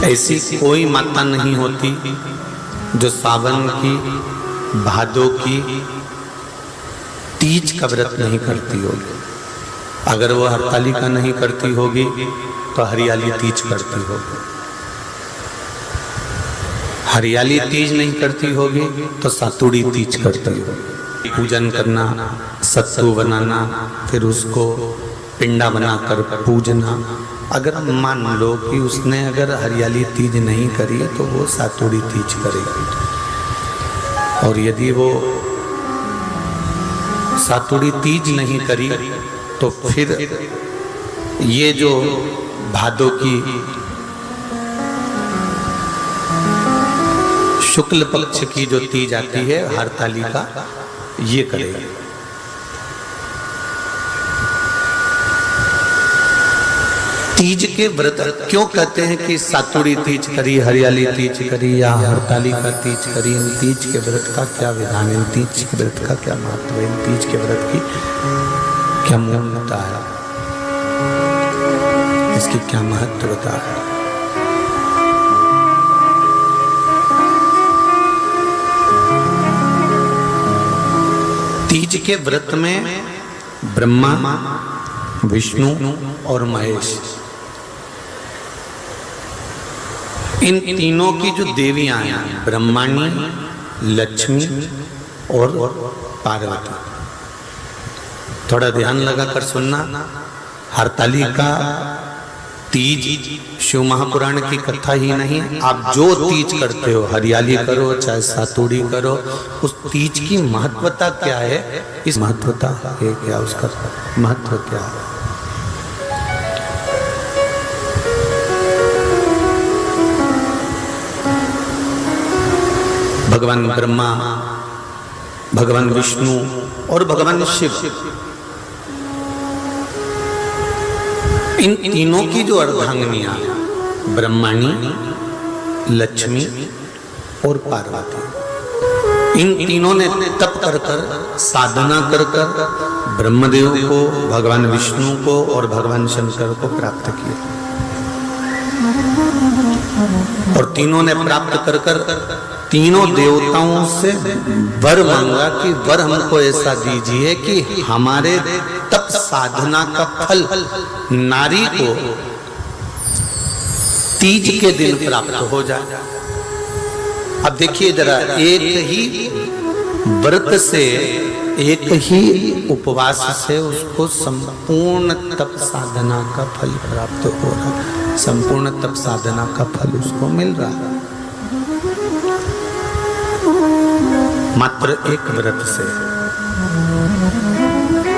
ऐसी कोई माता नहीं होती जो सावन की, भादों की तीज का व्रत नहीं करती होगी। अगर वो हरतालिका नहीं करती होगी तो हरियाली तीज करती होगी। हरियाली तीज नहीं करती होगी तो सातुड़ी तीज करती होगी। पूजन करना, सत्तू बनाना, फिर उसको पिंडा बनाकर पूजना। अगर मान लो कि उसने अगर हरियाली तीज नहीं करी तो वो सातुड़ी तीज करेगी। और यदि वो सातुड़ी तीज नहीं करी तो फिर ये जो भादों की शुक्ल पक्ष की जो तीज आती है हरतालिका, ये करेगी। तीज के व्रत क्यों कहते हैं कि सातुड़ी तीज करी, हरियाली तीज करी या हरतालिका तीज करी? इन तीज के व्रत का क्या विधान है? इन तीज के व्रत का क्या महत्व है? इन तीज के व्रत की क्या मूल्यता है? इसकी क्या महत्वता है? तीज के व्रत में ब्रह्मा, विष्णु और महेश, इन तीनों की जो देवियां हैं, ब्रह्माणी, लक्ष्मी और पार्वती। थोड़ा ध्यान लगाकर सुनना। हरतालिका तीज शिव महापुराण की कथा ही नहीं है। आप जो तीज करते हो, हरियाली करो चाहे सातुड़ी करो, उस तीज की महत्वता क्या है? इस महत्वता है क्या? उसका महत्व क्या है? भगवान ब्रह्मा, भगवान विष्णु और भगवान शिव, इन तीनों की जो अर्धांगिनियां, ब्रह्माणी, लक्ष्मी और पार्वती, इन तीनों ने तप कर कर, साधना कर कर ब्रह्मदेव को, भगवान विष्णु को और भगवान शंकर को प्राप्त किया। और तीनों ने प्राप्त कर कर तीनों देवताओं से वर मांगा कि वर हमको ऐसा दीजिए कि हमारे तप साधना का फल नारी को तीज के दिन प्राप्त हो जाए। अब देखिए जरा, एक ही व्रत से, एक ही उपवास से उसको संपूर्ण तप साधना का फल प्राप्त हो रहा है। संपूर्ण तप साधना का फल उसको मिल रहा है मात्र एक व्रत से।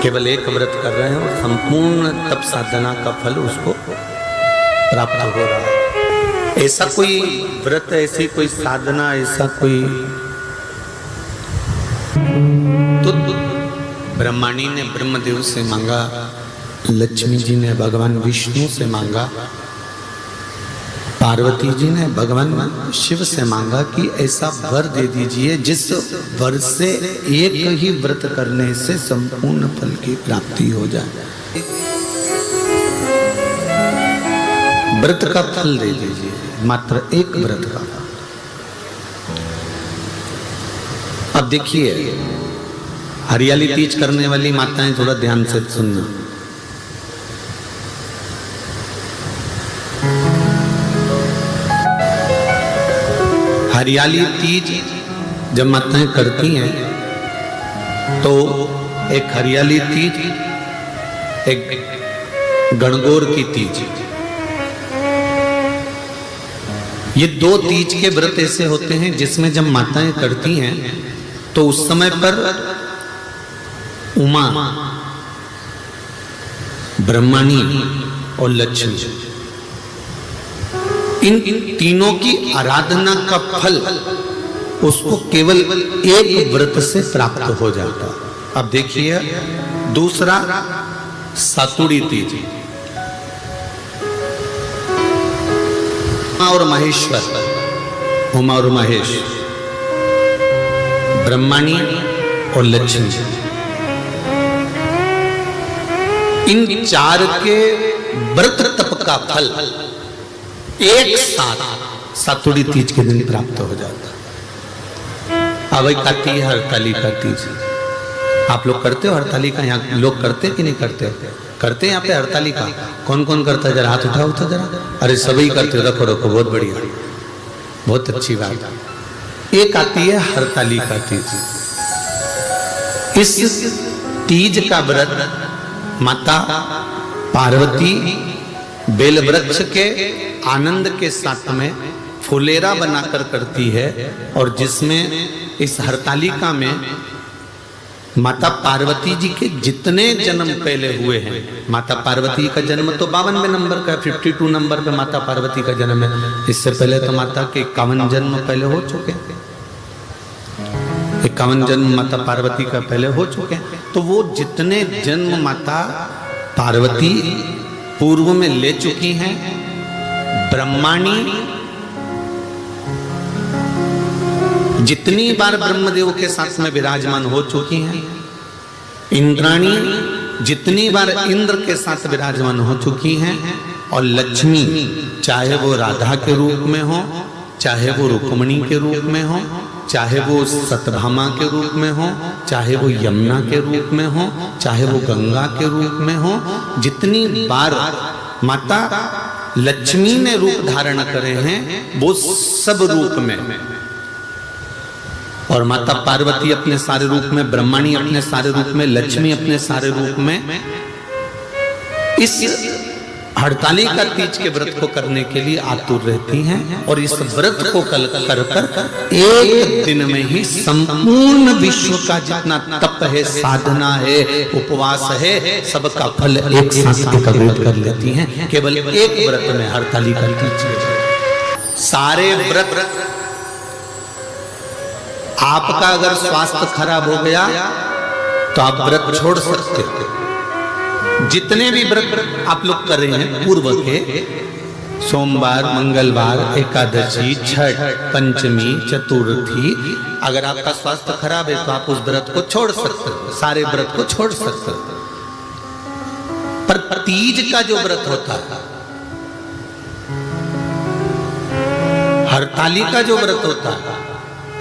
केवल एक व्रत कर रहे हैं और संपूर्ण तप साधना का फल उसको प्राप्त हो रहा है। ऐसा कोई व्रत, ऐसी कोई साधना, ऐसा कोई तो ब्रह्माणी ने ब्रह्मदेव से मांगा, लक्ष्मी जी ने भगवान विष्णु से मांगा, पार्वती जी ने भगवान शिव से मांगा कि ऐसा वर दे दीजिए जिस वर से एक ही व्रत करने से संपूर्ण फल की प्राप्ति हो जाए। व्रत का फल दे दीजिए, मात्र एक व्रत का। अब देखिए, हरियाली तीज करने वाली माताएं थोड़ा ध्यान से सुनना। हरियाली तीज जब माताएं करती हैं तो एक हरियाली तीज, एक गणगौर की तीज, ये दो तीज के व्रत ऐसे होते हैं जिसमें जब माताएं करती हैं तो उस समय पर उमा, ब्रह्माणी और लक्ष्मी, इन तीनों की आराधना का फल उसको केवल एक व्रत से प्राप्त हो जाता। अब देखिए दूसरा, सातुड़ी तीज। उमा और महेश्वर, उमा और महेश, ब्रह्माणी और लक्ष्मी, इन चार के व्रत तप का फल एक साथ सातुड़ी तीज के दिन प्राप्त हो जाता। अब आती है हरतालिका तीज। आप लोग करते हो हरतालिका? यहाँ लोग करते कि नहीं करते? करते हैं यहाँ पे हरतालिका? कौन कौन करता है? जरा हाथ उठाओ तो जरा। अरे सभी करते हो, रखो रखो, बहुत बढ़िया, बहुत अच्छी बात। एक आती है हरतालिका तीज। इस तीज का व्रत माता पार्वती बेल वृक्ष के आनंद के साथ में फुलेरा बनाकर करती है, और जिसमें इस हरतालिका में माता पार्वती जी के जितने जन्म पहले हुए हैं, माता पार्वती का जन्म तो 52वें नंबर का, 52 नंबर पे माता पार्वती का जन्म है। इससे पहले तो माता के 51 जन्म पहले हो चुके हैं, 51 जन्म माता पार्वती का पहले हो चुके हैं। तो वो जितने जन्म माता पार्वती पूर्व में ले चुकी हैं, ब्रह्माणी जितनी बार ब्रह्मदेव के साथ में विराजमान हो चुकी हैं, इंद्राणी जितनी बार इंद्र के साथ विराजमान हो चुकी हैं, और लक्ष्मी चाहे वो राधा के रूप में हो, चाहे वो रुक्मिणी के रूप में हो, चाहे वो सत्यभामा के रूप में हो, चाहे वो यमुना के रूप में हो, चाहे वो गंगा के रूप में हो, जितनी बार माता लक्ष्मी ने रूप धारण करे हैं वो सब रूप में, और माता पार्वती अपने सारे रूप में, ब्रह्माणी अपने सारे रूप में, लक्ष्मी अपने सारे रूप में इस हरतालिका तीज के व्रत को करने के लिए आतुर रहती हैं। और इस व्रत को कर एक दिन में ही संपूर्ण विश्व का जितना तप है, साधना है, उपवास है, सबका फल एक साथ एकत्रित कर लेती हैं केवल एक व्रत में, हरतालिका तीज के। सारे व्रत, आपका अगर स्वास्थ्य खराब हो गया तो आप व्रत छोड़ सकते हो। जितने भी व्रत आप लोग कर रहे हैं पूर्व के, सोमवार, मंगलवार, एकादशी, छठ, पंचमी, चतुर्थी, अगर आपका स्वास्थ्य खराब है तो आप उस व्रत को छोड़ सकते हो, सारे व्रत को छोड़ सकते हो। पर तीज का जो व्रत होता है, हरतालिका जो व्रत होता है,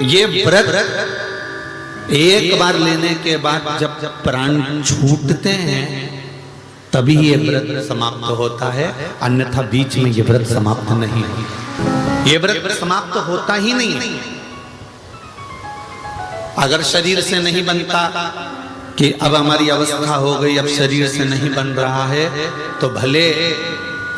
ये व्रत एक बार लेने के बाद जब प्राण छूटते हैं तभी ये व्रत समाप्त होता है, अन्यथा बीच में ये व्रत समाप्त नहीं होता। ये व्रत समाप्त होता ही नहीं। अगर शरीर से नहीं बनता कि अब हमारी अवस्था हो गई, अब शरीर से नहीं बन रहा है, तो भले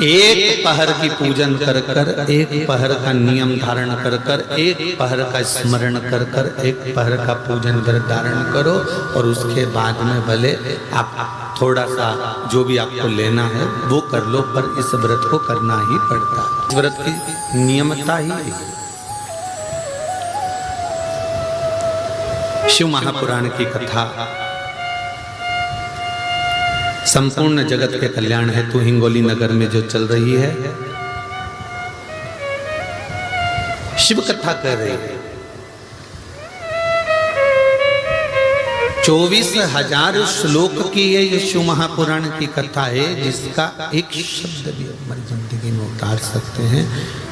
एक पहर की पूजन कर कर, एक पहर का नियम धारण कर कर, एक पहर का स्मरण कर कर, एक पहर का पूजन व्रत धारण करो, और उसके बाद में भले आप थोड़ा सा जो भी आपको लेना है वो कर लो, पर इस व्रत को करना ही पड़ता है। इस व्रत की नियमता ही है। शिव महापुराण की कथा संपूर्ण जगत के कल्याण हेतु हिंगोली नगर में जो चल रही है, शिव कथा कर रही है। 24,000 श्लोक की ये शिव महापुराण की कथा है, जिसका एक शब्द भी हमारी जिंदगी में उतार सकते हैं।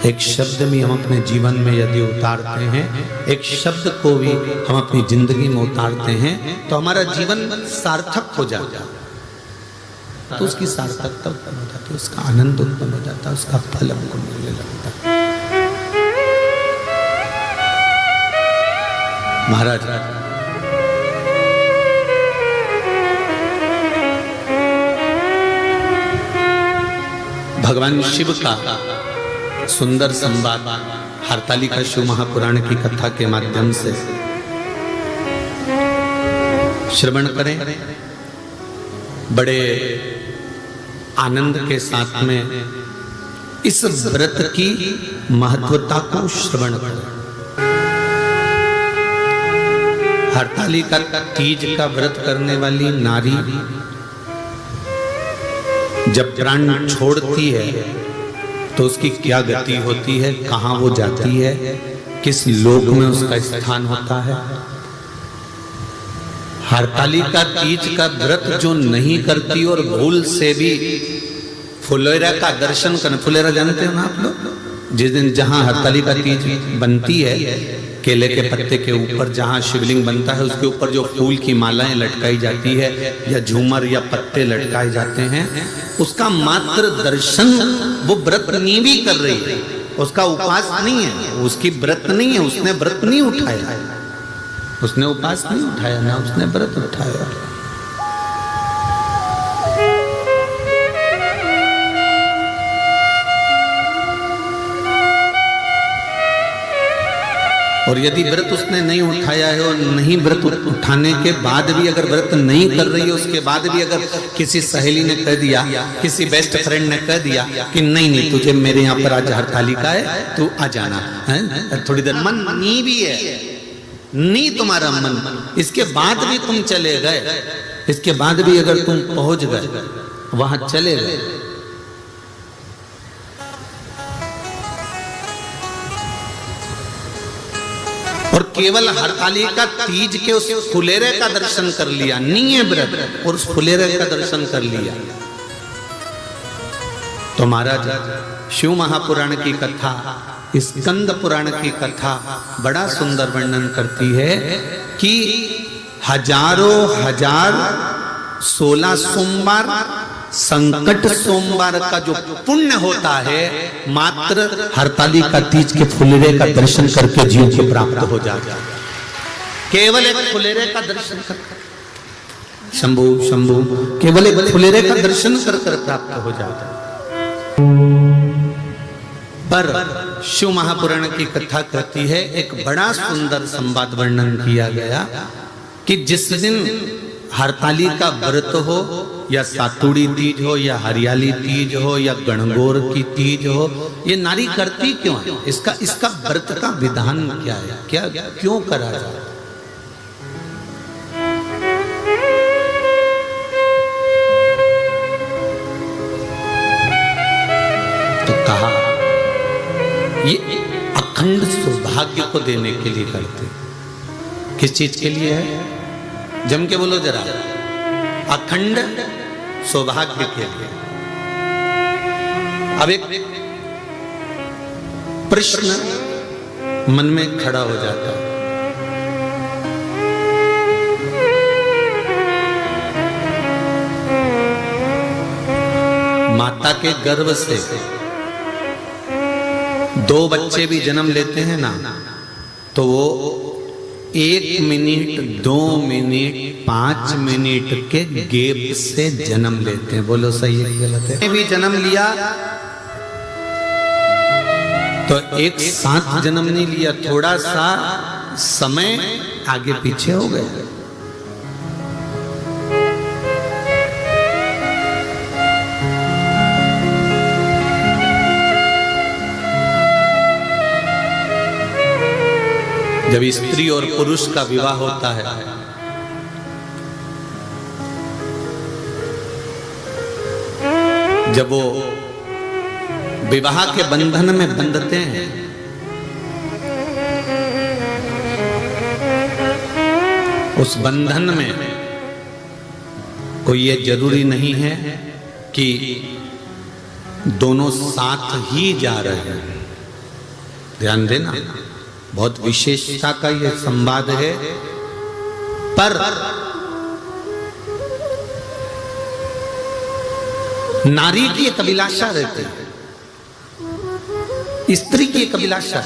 एक शब्द भी हम अपने जीवन में यदि उतारते हैं, एक शब्द को भी हम अपनी जिंदगी में उतारते हैं, तो हमारा जीवन सार्थक हो जाता है। तो उसकी सार्थकता उत्पन्न हो जाती है, उसका आनंद उत्पन्न हो जाता है, उसका फल हमको मिलने लगता है। महाराज भगवान शिव का सुंदर संवाद हरतालिका शिव महापुराण की कथा के माध्यम से श्रवण करें। बड़े आनंद के साथ में इस व्रत की महत्वता को श्रवण करें। हरतालिका तीज का व्रत करने वाली नारी जब प्राण छोड़ती है तो उसकी क्या गति होती है, कहां वो जाती है, किस लोक में उसका स्थान होता है। हरतालिका तीज का व्रत जो नहीं करती और भूल से भी फुलेरा का दर्शन करना, फुलेरा जानते हो ना आप लोग, जिस दिन जहां हरतालिका तीज बनती है, केले के पत्ते के ऊपर जहां शिवलिंग बनता है उसके ऊपर जो फूल की मालाएं लटकाई जाती है या झूमर या पत्ते लटकाए जाते हैं, उसका मात्र दर्शन वो व्रत भी कर रही है, उसका उपवास नहीं है, उसकी व्रत नहीं है, उसने व्रत नहीं उठाया, उसने उपवास नहीं उठाया ना उसने व्रत उठाया। और यदि व्रत उसने नहीं उठाया है और नहीं व्रत उठाने के बाद भी अगर व्रत नहीं कर रही है, उसके बाद भी अगर किसी सहेली ने कह दिया, किसी बेस्ट फ्रेंड ने कह दिया कि नहीं नहीं तुझे मेरे यहाँ पर आज हरतालिका है, तू आ जाना है थोड़ी देर, मन नहीं भी है, नहीं तुम्हारा मन, इसके बाद भी तुम चले गए, इसके बाद भी अगर तुम पहुंच गए वहां चले गए, और केवल हरतालिका तीज के उस फुलेरे का दर्शन कर लिया, नहीं है व्रत, और उस फुलेरे का दर्शन कर लिया, तो महाराज शिव महापुराण की कथा, स्कंद पुराण की कथा बड़ा सुंदर वर्णन करती है कि हजारों हजार 16 सोमवार संकट सोमवार का जो पुण्य होता है मात्र हरतालिका तीज के फुलेरे का दर्शन करके जीव को प्राप्त हो जाता है। केवल एक फुलेरे का दर्शन कर, शंभु शंभु, केवल एक फुलेरे का दर्शन कर प्राप्त हो जाता है। पर शिव महापुराण की कथा कहती है, एक बड़ा सुंदर संवाद वर्णन किया गया कि जिस दिन हरतालिका व्रत हो या सातुड़ी तीज हो या हरियाली तीज हो या गणगौर की तीज हो, ये नारी करती क्यों है, इसका व्रत का विधान क्या है, क्या क्यों करा जाए? तो कहा ये अखंड सौभाग्य को देने के लिए करते। किस चीज के लिए है? जम के बोलो जरा, अखंड सौभाग्य के लिए। अब एक प्रश्न मन में खड़ा हो जाता है, माता के गर्भ से 2 बच्चे भी जन्म लेते हैं ना, तो वो 1 मिनट 2 मिनट 5 मिनट के गैप से जन्म लेते हैं। बोलो सही है गलत है? भी जन्म लिया तो एक साथ जन्म नहीं लिया, थोड़ा सा समय आगे पीछे हो गया। जब स्त्री और पुरुष का विवाह होता है, जब वो विवाह के बंधन में बंधते हैं, उस बंधन में कोई ये जरूरी नहीं है कि दोनों साथ ही जा रहे हैं। ध्यान देना, बहुत विशेषता का यह संवाद है। पर नारी की एक अभिलाषा रहती है, स्त्री की एक अभिलाषा।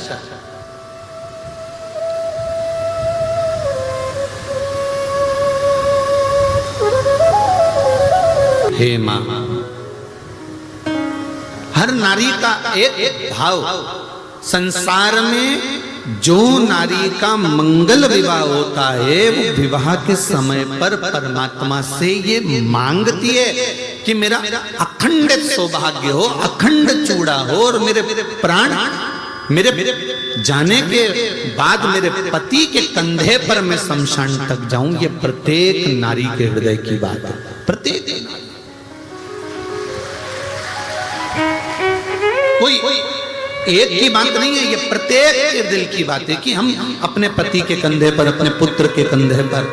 हे मां, हर नारी का एक भाव, संसार में जो नारी का मंगल विवाह होता है वो विवाह के समय पर परमात्मा से ये मांगती है कि मेरा अखंड सौभाग्य हो, अखंड चूड़ा हो, और मेरे प्राण मेरे जाने के बाद मेरे पति के कंधे पर मैं शमशान तक जाऊं। ये प्रत्येक नारी के हृदय की बात है, प्रत्येक नारी। कोई एक की बात नहीं है, ये प्रत्येक के दिल की बात है कि हम अपने पति के कंधे पर, अपने पुत्र के कंधे पर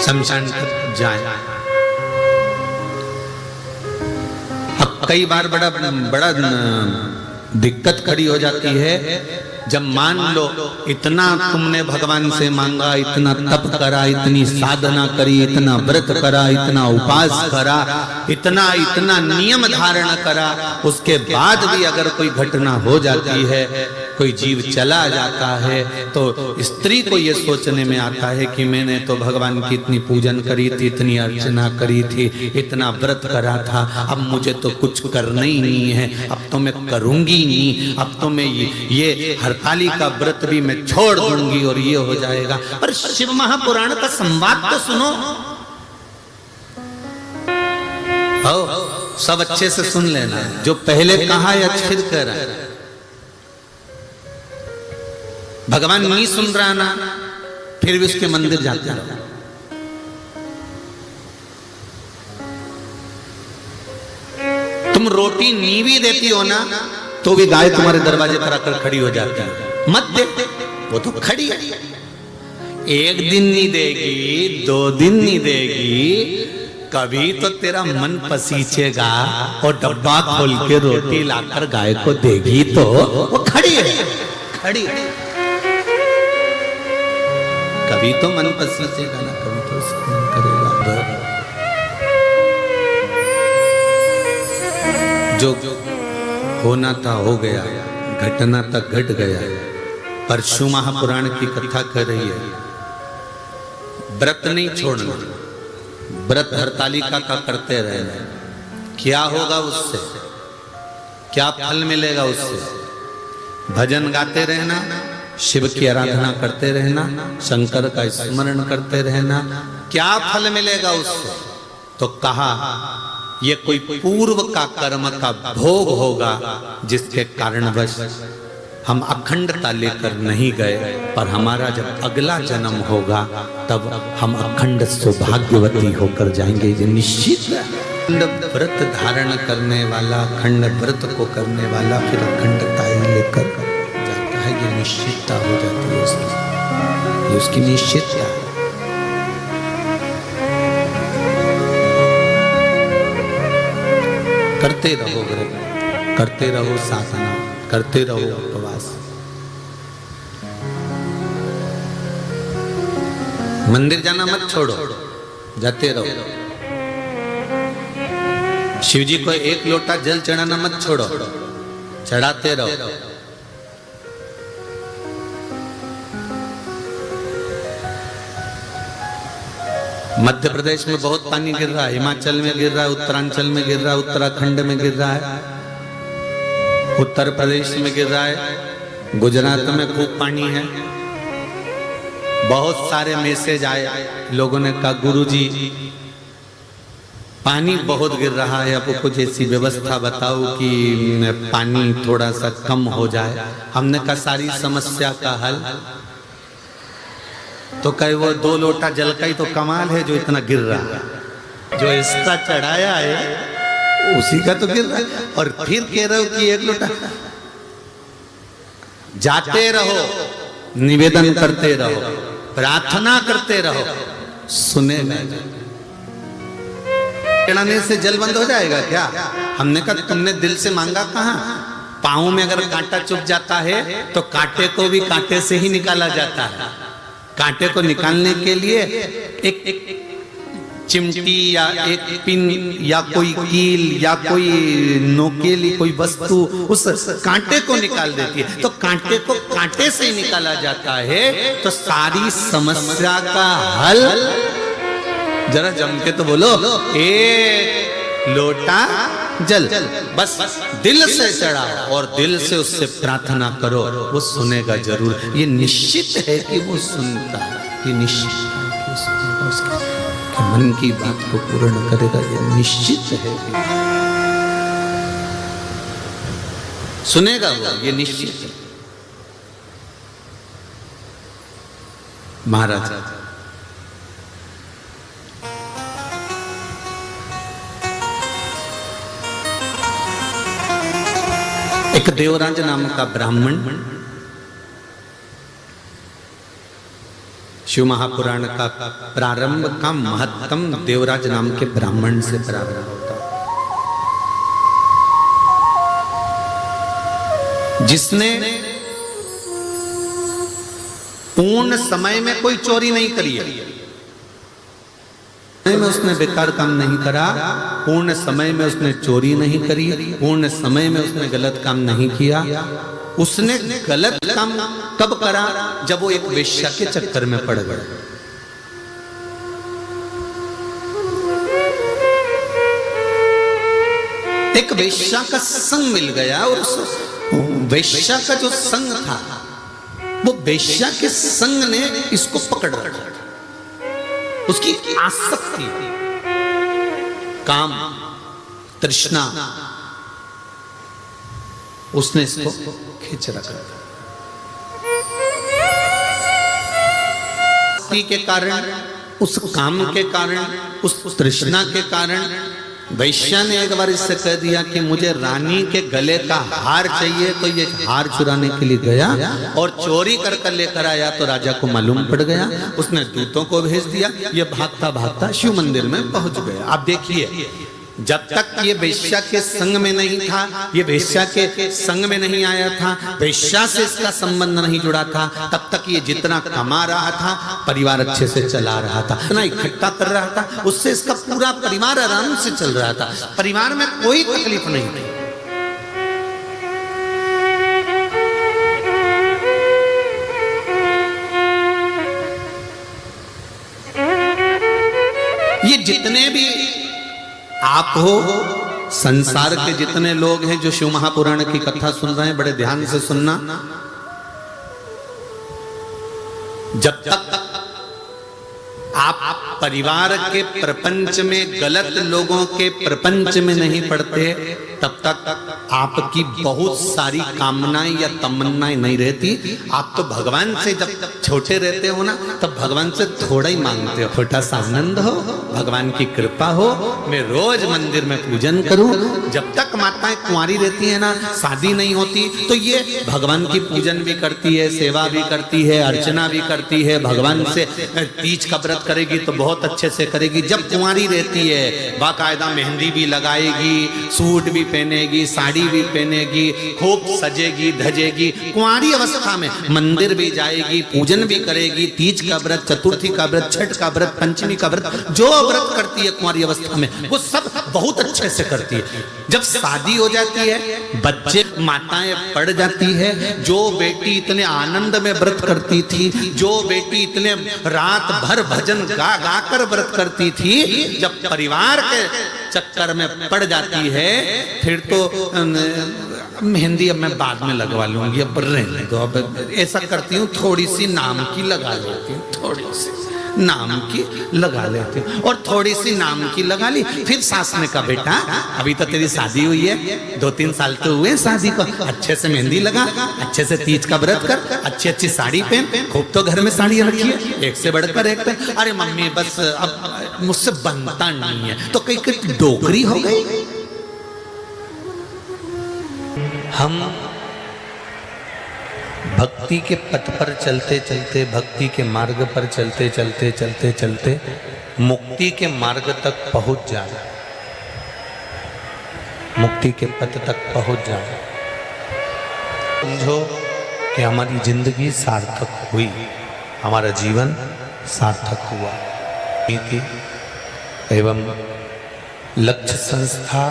शमशान तक जाएं। अब कई बार बड़ा बड़ा दिक्कत खड़ी हो जाती है जब मान लो इतना तुमने भगवान से मांगा, इतना तप करा, इतनी साधना करी, इतना व्रत करा, इतना उपास करा, इतना इतना नियम धारण करा, उसके बाद भी अगर कोई घटना हो जाती है, कोई जीव चला जाता है, तो स्त्री को ये सोचने में आता है कि मैंने तो भगवान की इतनी पूजन करी थी, इतनी अर्चना करी थी, इतना व्रत करा था, अब मुझे तो कुछ करना ही नहीं है, अब तो मैं करूंगी नहीं, अब तो मैं ये हरताली का व्रत भी मैं छोड़ दूंगी और ये हो जाएगा। पर शिव महापुराण का संवाद तो सुनो, सब अच्छे से सुन लेना, जो पहले कहा या फिर कह रहा है। भगवान नहीं सुन रहा ना, फिर भी उसके मंदिर जाते रहो। तुम रोटी नहीं भी देती हो ना, तो भी गाय तुम्हारे दरवाजे पर आकर खड़ी हो जाती है, मत दे, वो तो खड़ी है। एक दिन नहीं देगी, 2 दिन नहीं देगी, कभी तो तेरा मन पसीचेगा और डब्बा खोल के रोटी लाकर गाय को देगी, तो वो खड़ी है, खड़ी है। कभी तो मन पसीचेगा ना, कभी तो मन करेगा। जो होना था हो गया, घटना तक घट गया। पर शिव महापुराण की कथा कर रही है, व्रत नहीं छोड़ना, व्रत हरतालिका का करते रहना। क्या होगा उससे, क्या फल मिलेगा उससे? भजन गाते रहना, शिव की आराधना करते रहना, शंकर का स्मरण करते रहना। क्या फल मिलेगा उससे? तो कहा ये कोई पूर्व का कर्म का भोग होगा, जिसके कारणवश हम अखंडता लेकर नहीं गए, पर हमारा जब अगला जन्म होगा तब हम अखंड सौभाग्यवती होकर जाएंगे। ये निश्चित है। अखंड व्रत धारण करने वाला, अखंड व्रत को करने वाला फिर अखंडता ही लेकर जाता है। ये निश्चितता हो जाती है उसकी, ये उसकी निश्चितता है। करते रहो व्रत, करते रहो साधना, करते रहो उपवास। मंदिर जाना मत छोड़ो, जाते रहो। शिव जी को 1 लोटा जल चढ़ाना मत छोड़ो, चढ़ाते रहो। मध्य प्रदेश में बहुत पानी गिर रहा है, हिमाचल में गिर रहा है, उत्तरांचल में गिर रहा है, उत्तराखंड में गिर रहा है, उत्तर प्रदेश में गिर रहा है, गुजरात में खूब पानी है। बहुत सारे मैसेज आए, लोगों ने कहा गुरुजी पानी बहुत गिर रहा है, अब कुछ ऐसी व्यवस्था बताओ कि पानी थोड़ा सा कम हो जाए। हमने कहा सारी समस्या का हल तो कहे वो 2 लोटा जल का ही तो कमाल है जो इतना गिर रहा है, जो इसका चढ़ाया है उसी का तो गिर रहा है। और फिर कह रहे हो कि 1 लोटा। जाते रहो, निवेदन करते रहो, प्रार्थना करते रहो, सुनेगा। चढ़ाने से जल बंद हो जाएगा क्या? हमने कहा तुमने दिल से मांगा कहाँ? पाँव में अगर कांटा चुभ जाता है तो कांटे को भी कांटे से ही निकाला जाता है। कांटे को निकालने के लिए एक चिमटी या एक पिन या कोई कील या कोई नोकेली कोई वस्तु उस कांटे को निकाल देती है। तो कांटे को कांटे से ही निकाला जाता है। तो सारी समस्या का हल, जरा जम के तो बोलो, 1 लोटा जल बस दिल से चढ़ाओ और दिल से उससे प्रार्थना करो, वो सुनेगा जरूर। ये निश्चित है कि वो सुनता है, ये निश्चित है कि वो सुनेगा, उसके मन की बात को पूर्ण करेगा। ये निश्चित है कि सुनेगा वो, ये निश्चित है। महाराज एक देवराज नाम का ब्राह्मण, शिव महापुराण का प्रारंभ का महत्तम देवराज नाम के ब्राह्मण से प्रारंभ होता। जिसने पूर्ण समय में कोई चोरी नहीं करी है, में उसने बेकार काम नहीं करा, पूर्ण समय में उसने चोरी नहीं करी, पूर्ण समय में उसने गलत काम नहीं किया। उसने गलत काम कब करा? जब वो एक वेश्या के चक्कर में पड़ गया। एक वेश्या का संग मिल गया और उस वेश्या का जो संग था वो वेश्या के संग ने इसको पकड़ रखा। उसकी आसक्ति, काम, तृष्णा, उसने इसको खींच रखा। के कारण, उस काम के कारण, उस तृष्णा के कारण वैश्या ने एक बार इससे कह दिया कि मुझे रानी के गले का हार चाहिए। तो ये हार चुराने के लिए गया और चोरी कर कर लेकर आया। तो राजा को मालूम पड़ गया, उसने दूतों को भेज दिया। ये भागता भागता शिव मंदिर में पहुंच गया। आप देखिए, जब तक ये वेश्या के संग में नहीं था, ये वेश्या के संग में नहीं आया था, वेश्या से इसका संबंध नहीं जुड़ा था, तब तक ये जितना कमा रहा था, परिवार अच्छे से चला रहा था, इतना इकट्ठा कर रहा था, उससे इसका पूरा परिवार आराम से चल रहा था। परिवार में कोई तकलीफ नहीं थी। ये जितने भी आप हो, संसार के जितने लोग हैं जो शिव महापुराण की कथा सुन रहे हैं, बड़े ध्यान से सुनना। जब तक आप परिवार के प्रपंच में, गलत लोगों के प्रपंच में नहीं पड़ते, तब तक आपकी बहुत सारी कामनाएं या तमन्नाएं नहीं रहती। आप तो भगवान से जब छोटे रहते हो ना, तब भगवान से थोड़ा ही मांगते हो। छोटा सा आनंद हो, भगवान की कृपा हो, मैं रोज मंदिर में पूजन करूं। जब तक माताएं कुंवारी रहती है ना, शादी नहीं होती, तो ये भगवान की पूजन भी करती है, सेवा भी करती है, अर्चना भी करती है। भगवान से तीज का व्रत करेगी तो बहुत अच्छे से करेगी। जब कुंवारी रहती है, बाकायदा मेहंदी भी लगाएगी, सूट भी पहनेगी, साड़ी भी पहनेगी, खूब सजेगी धजेगी। कुंवारी अवस्था में मंदिर भी जाएगी, पूजन भी करेगी, तीज का व्रत, चतुर्थी का व्रत, छठ का व्रत, पंचमी का व्रत, जो व्रत करती है कुंवारी अवस्था में, वो सब बहुत अच्छे से करती है। जब शादी हो जाती है, बच्चे, माताएं पड़ जाती है, जो बेटी इतने आनंद में व्रत करती थी, जो बेटी इतने रात भर भजन गा गा कर व्रत करती थी, जब परिवार के चक्कर में पड़ जाती है, फिर तो मेहंदी अब मैं बाद में लगवा लूंगी, अब रहने दो, अब ऐसा करती हूँ, थोड़ी सी नाम की लगा लेती हूँ, थोड़ी सी नाम की लगा लेती हूँ, और थोड़ी सी नाम की लगा ली। फिर सास ने कहा, बेटा अभी तो तेरी शादी हुई है, 2-3 साल तो हुए शादी को, अच्छे से मेहंदी लगा, अच्छे से तीज का व्रत कर, अच्छी अच्छी साड़ी पहन, खूब तो घर में साड़ी रखी है, एक से बढ़कर एक पहन। अरे मम्मी बस अब मुझसे बनता नहीं है, तो कहीं डोकरी हो गई। हम भक्ति के पथ पर चलते चलते, भक्ति के मार्ग पर चलते चलते चलते चलते मुक्ति के मार्ग तक पहुंच जाए, मुक्ति के पथ तक पहुंच जाए। समझो कि हमारी जिंदगी सार्थक हुई, हमारा जीवन सार्थक हुआ। नीति एवं लक्ष्य संस्था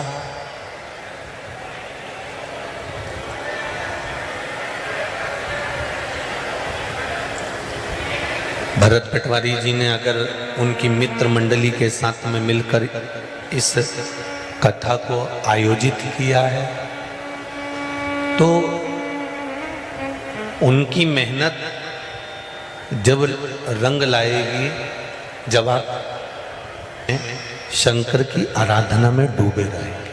भरत पटवारी जी ने अगर उनकी मित्र मंडली के साथ में मिलकर इस कथा को आयोजित किया है, तो उनकी मेहनत जब रंग लाएगी, जब आप शंकर की आराधना में डूबे रहेंगे,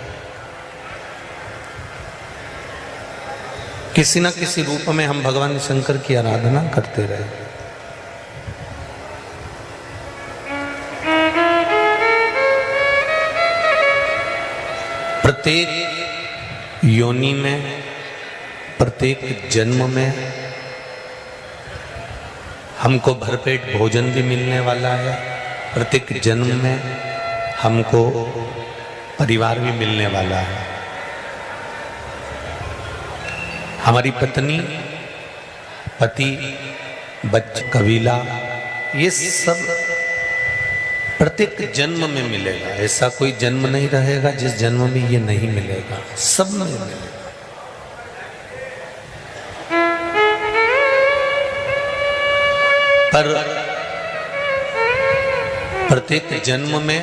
किसी न किसी रूप में हम भगवान शंकर की आराधना करते रहेंगे। प्रत्येक योनि में, प्रत्येक जन्म में हमको भरपेट भोजन भी मिलने वाला है, प्रत्येक जन्म में हमको परिवार भी मिलने वाला है। हमारी पत्नी, पति, बच्चे, कबीला, ये सब प्रत्येक जन्म में मिलेगा। ऐसा कोई जन्म नहीं रहेगा जिस जन्म में ये नहीं मिलेगा, सब में मिलेगा। पर प्रत्येक जन्म में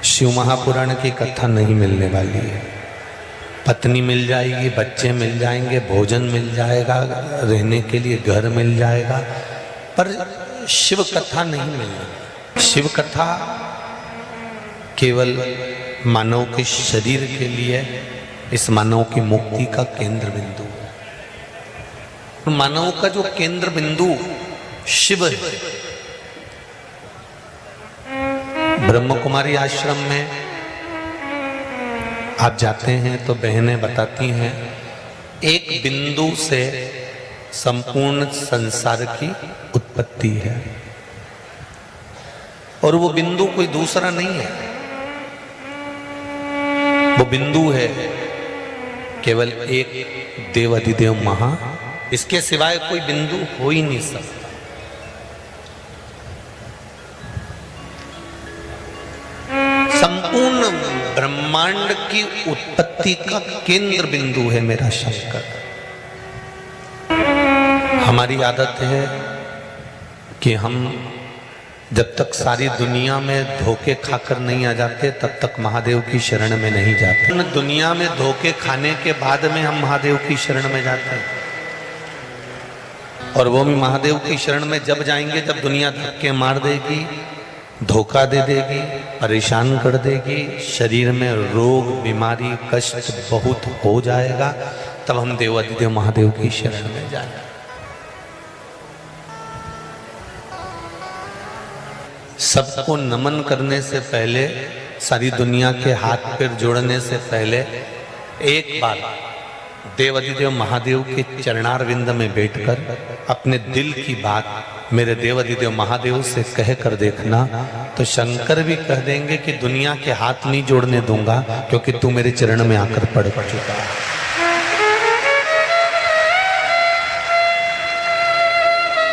शिव महापुराण की कथा नहीं मिलने वाली है। पत्नी मिल जाएगी, बच्चे मिल जाएंगे, भोजन मिल जाएगा, रहने के लिए घर मिल जाएगा, पर शिव कथा नहीं मिलेगी। शिव कथा केवल मानव के शरीर के लिए, इस मानव की मुक्ति का केंद्र बिंदु है। मानव का जो केंद्र बिंदु शिव है। ब्रह्म कुमारी आश्रम में आप जाते हैं तो बहनें बताती हैं, एक बिंदु से संपूर्ण संसार की उत्पत्ति है, और वो बिंदु कोई दूसरा नहीं है। वो बिंदु है केवल एक देवाधिदेव महा, इसके सिवाय कोई बिंदु हो ही नहीं सकता। संपूर्ण ब्रह्मांड की उत्पत्ति का केंद्र बिंदु है मेरा शंकर। हमारी आदत है कि हम जब तक सारी दुनिया में धोखे खाकर नहीं आ जाते तब तक महादेव की शरण में नहीं जाते। दुनिया में धोखे खाने के बाद में हम महादेव की शरण में जाते हैं, और वो भी महादेव की शरण में जब जाएंगे जब दुनिया धक्के मार देगी, धोखा दे देगी, परेशान कर देगी, शरीर में रोग बीमारी कष्ट बहुत हो जाएगा, तब हम देवाधिदेव महादेव की शरण में जाएंगे। सबको नमन करने से पहले, सारी दुनिया के हाथ पैर जोड़ने से पहले एक बार देवाधिदेव महादेव के चरणारविंद में बैठकर अपने दिल की बात मेरे देवाधिदेव महादेव से कह कर देखना, तो शंकर भी कह देंगे कि दुनिया के हाथ नहीं जोड़ने दूंगा, क्योंकि तू मेरे चरण में आकर पड़ चुका है।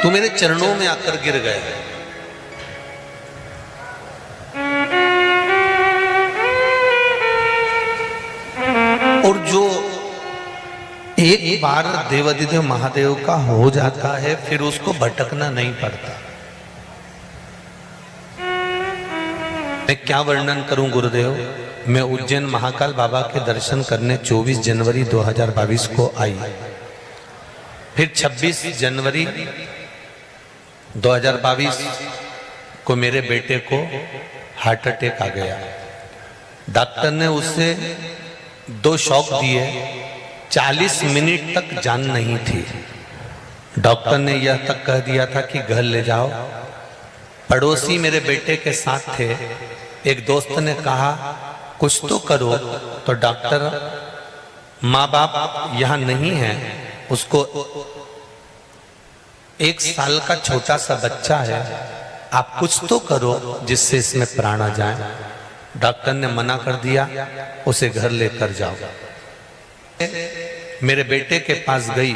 तू मेरे चरणों में आकर गिर गए। और जो एक बार देवाधिदेव महादेव का हो जाता है, फिर उसको भटकना नहीं पड़ता। मैं क्या वर्णन करूं गुरुदेव। मैं उज्जैन महाकाल बाबा के दर्शन करने 24 जनवरी 2022 को आई। फिर 26 जनवरी 2022 को मेरे बेटे को हार्ट अटैक आ गया। डॉक्टर ने उसे 2 शॉक दिए, 40 मिनट तक जान नहीं थी। डॉक्टर ने यह तक कह दिया था कि घर ले जाओ। पड़ोसी मेरे बेटे के साथ थे। एक दोस्त ने कहा कुछ तो करो, तो डॉक्टर, माँ बाप यहाँ नहीं है, उसको 1 साल का छोटा सा बच्चा है, आप कुछ तो करो जिससे इसमें प्राण आ जाए। डॉक्टर ने मना कर दिया, उसे घर लेकर जाओ। मेरे बेटे के पास गई,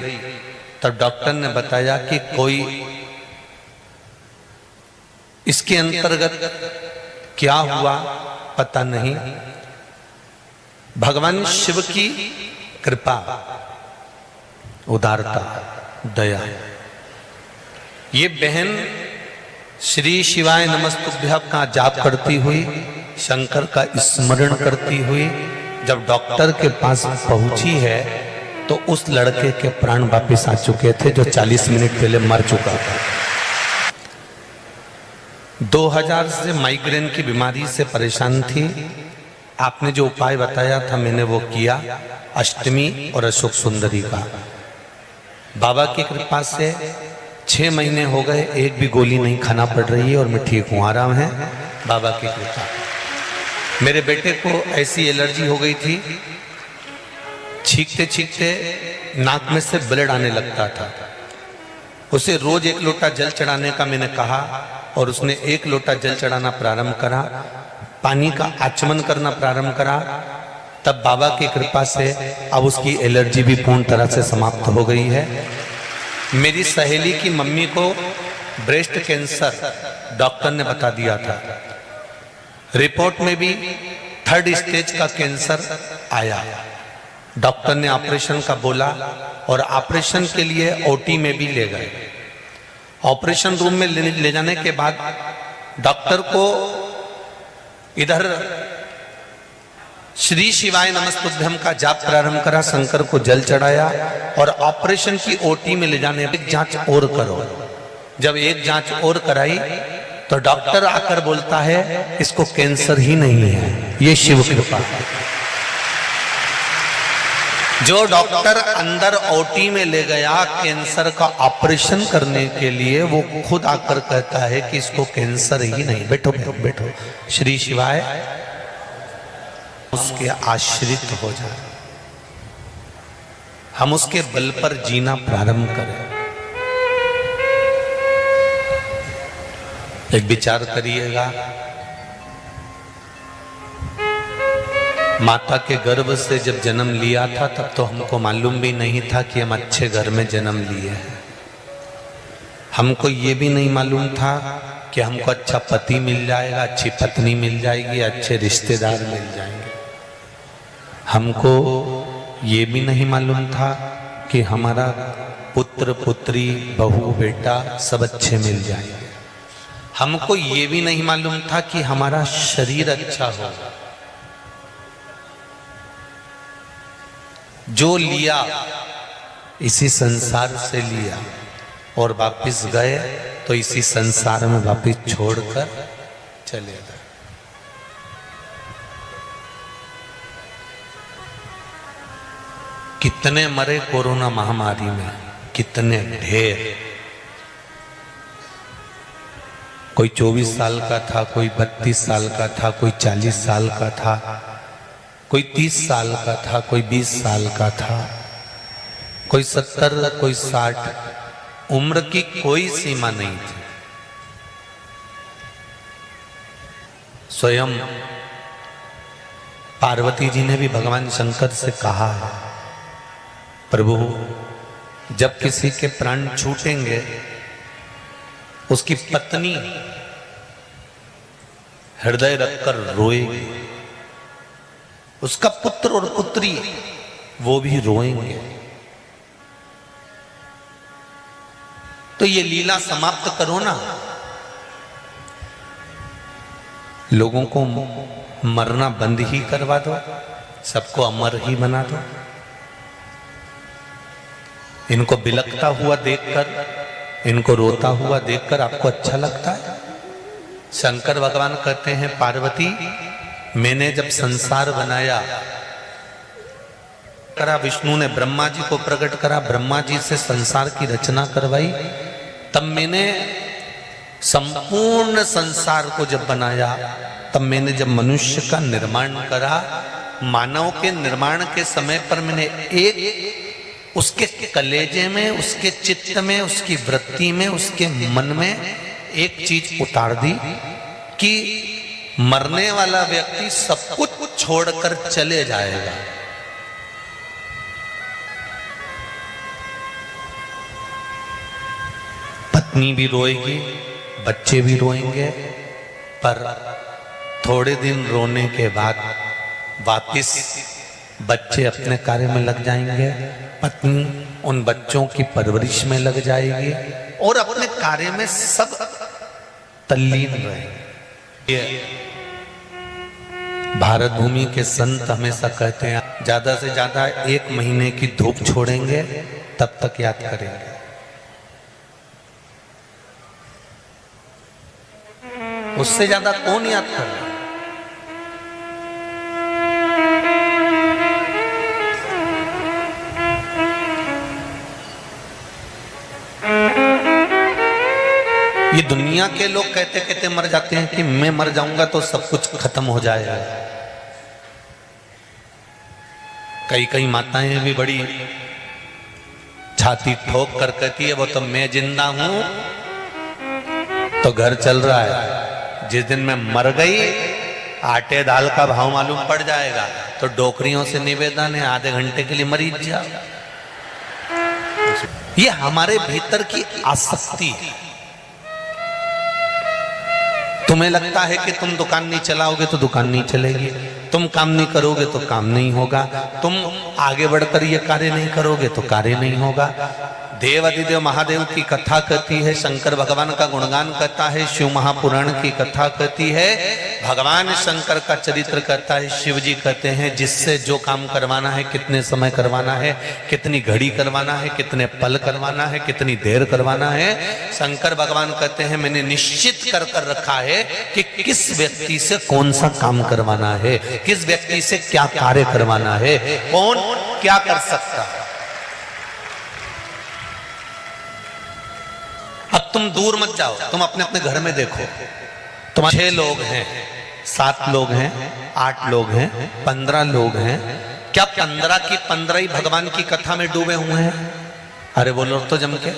तब डॉक्टर ने बताया कि कोई इसके अंतर्गत क्या हुआ पता नहीं, भगवान शिव की कृपा, उदारता, दया। ये बहन श्री शिवाय नमस्तुभ्यं का जाप करती हुई, शंकर का स्मरण करती हुई जब डॉक्टर के पास पहुंची है, तो उस लड़के के प्राण वापिस आ चुके थे जो 40 मिनट पहले मर चुका था। 2000 से माइग्रेन की बीमारी से परेशान थी। आपने जो उपाय बताया था मैंने वो किया, अष्टमी और अशोक सुंदरी का। बाबा की कृपा से 6 महीने हो गए, एक भी गोली नहीं खाना पड़ रही है और मैं ठीक हूँ, आराम है बाबा की कृपा। मेरे बेटे को ऐसी एलर्जी हो गई थी, छींकते छींकते नाक में से ब्लड आने लगता था। उसे रोज 1 लोटा जल चढ़ाने का मैंने कहा, और उसने 1 लोटा जल चढ़ाना प्रारंभ करा, पानी का आचमन करना प्रारंभ करा। तब बाबा की कृपा से अब उसकी एलर्जी भी पूर्ण तरह से समाप्त हो गई है। मेरी सहेली की मम्मी को ब्रेस्ट कैंसर डॉक्टर ने बता दिया था, रिपोर्ट में भी 3rd स्टेज का कैंसर आया। डॉक्टर ने ऑपरेशन का बोला और ऑपरेशन के लिए ओटी में भी ले गए। ऑपरेशन रूम में ले जाने के बाद डॉक्टर को इधर श्री शिवाय नमस्तुभ्यम का जाप प्रारंभ करा, शंकर को जल चढ़ाया और ऑपरेशन की ओटी में ले जाने एक जांच और करो। जब एक जांच और कराई तो डॉक्टर आकर बोलता है इसको कैंसर ही नहीं है, ये शिव कृपा। जो डॉक्टर अंदर ओटी में ले गया कैंसर का ऑपरेशन करने के लिए, वो खुद आकर कहता है कि इसको कैंसर ही नहीं। बैठो बैठो बैठो। श्री शिवाय उसके आश्रित हो जाए, हम उसके बल पर जीना प्रारंभ करें। एक विचार करिएगा, माता के गर्भ से जब जन्म लिया था तब तो हमको मालूम भी नहीं था कि हम अच्छे घर में जन्म लिए हैं। हमको ये भी नहीं मालूम था कि हमको अच्छा पति मिल जाएगा, अच्छी पत्नी मिल जाएगी, अच्छे रिश्तेदार मिल जाएंगे। हमको ये भी नहीं मालूम था कि हमारा पुत्र पुत्री बहू बेटा सब अच्छे मिल जाएंगे। हमको ये भी नहीं मालूम था कि हमारा शरीर अच्छा होगा। जो लिया इसी संसार से लिया और वापिस गए तो इसी संसार में वापिस छोड़कर चले गए। कितने मरे कोरोना महामारी में, कितने ढेर। कोई 24 साल का था, कोई 32 साल का था, कोई 40 साल का था, कोई 30 साल का था, कोई 20 साल का था, कोई 70, कोई 60। उम्र की कोई सीमा नहीं थी। स्वयं पार्वती जी ने भी भगवान शंकर से कहा है, प्रभु जब किसी के प्राण छूटेंगे उसकी पत्नी हृदय रखकर रोएगी, उसका पुत्र और पुत्री वो भी रोएंगे। तो ये लीला समाप्त करो ना। लोगों को मरना बंद ही करवा दो, सबको अमर ही बना दो। इनको बिलखता हुआ देखकर, इनको रोता हुआ देखकर आपको अच्छा लगता है? शंकर भगवान कहते हैं पार्वती मैंने जब संसार बनाया करा, विष्णु ने ब्रह्मा जी को प्रकट करा, ब्रह्मा जी से संसार की रचना करवाई, तब मैंने संपूर्ण संसार को जब बनाया, तब मैंने जब मनुष्य का निर्माण करा, मानव के निर्माण के समय पर मैंने एक उसके कलेजे में, उसके चित्त में, उसकी वृत्ति में, उसके मन में एक चीज उतार दी कि मरने वाला व्यक्ति सब कुछ छोड़कर चले जाएगा। पत्नी भी रोएगी, बच्चे भी रोएंगे, पर थोड़े दिन रोने के बाद वापिस बच्चे अपने कार्य में लग जाएंगे, पत्नी उन बच्चों की परवरिश में लग जाएगी और अपने कार्य में सब तल्लीन रहेंगे। भारत भूमि के संत हमेशा कहते हैं ज्यादा से ज्यादा 1 महीने की धूप छोड़ेंगे, तब तक याद करेंगे। उससे ज्यादा कौन याद कर रहा है? ये दुनिया के लोग कहते कहते मर जाते हैं कि मैं मर जाऊंगा तो सब कुछ खत्म हो जाएगा। कई कई माताएं भी बड़ी छाती ठोक कर कहती है वो तो मैं जिंदा हूं तो घर चल रहा है, जिस दिन मैं मर गई आटे दाल का भाव मालूम पड़ जाएगा तो डोकरियों से निवेदन है, आधे घंटे के लिए मरीज जाओ। ये हमारे भीतर की आसक्ति है। तुम्हें लगता है कि तुम दुकान नहीं चलाओगे तो दुकान नहीं चलेगी, तुम काम नहीं करोगे तो काम नहीं होगा, तुम आगे बढ़कर ये कार्य नहीं करोगे तो कार्य नहीं होगा। देव अधिदेव महादेव की कथा कहती है, शंकर भगवान का गुणगान कहता है, शिव महापुराण की कथा कहती है, भगवान शंकर का चरित्र कहता है। शिव जी कहते हैं जिससे जो काम करवाना है, कितने समय करवाना है, कितनी घड़ी करवाना है, कितने पल करवाना है, कितनी देर करवाना है, शंकर भगवान कहते हैं मैंने निश्चित कर कर रखा है कि किस व्यक्ति से कौन सा काम करवाना है, किस व्यक्ति से क्या कार्य करवाना है, कौन क्या कर सकता है। अब तुम दूर मत जाओ, तुम अपने अपने घर में देखो, तुम 6 लोग हैं, 7 लोग हैं, 8 लोग हैं, 15 लोग हैं, क्या 15 की 15 ही भगवान की कथा में डूबे हुए हैं? अरे बोलो तो जम के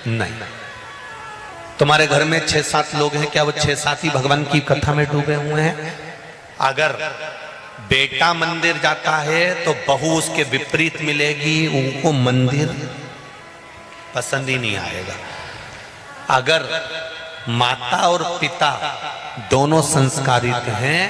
नहीं। तुम्हारे घर में 6-7 लोग हैं, क्या वो 6-7 ही भगवान की कथा में डूबे हुए हैं? अगर बेटा मंदिर जाता है तो बहू उसके विपरीत मिलेगी, उनको मंदिर पसंद ही नहीं आएगा। अगर माता और पिता दोनों संस्कारित हैं,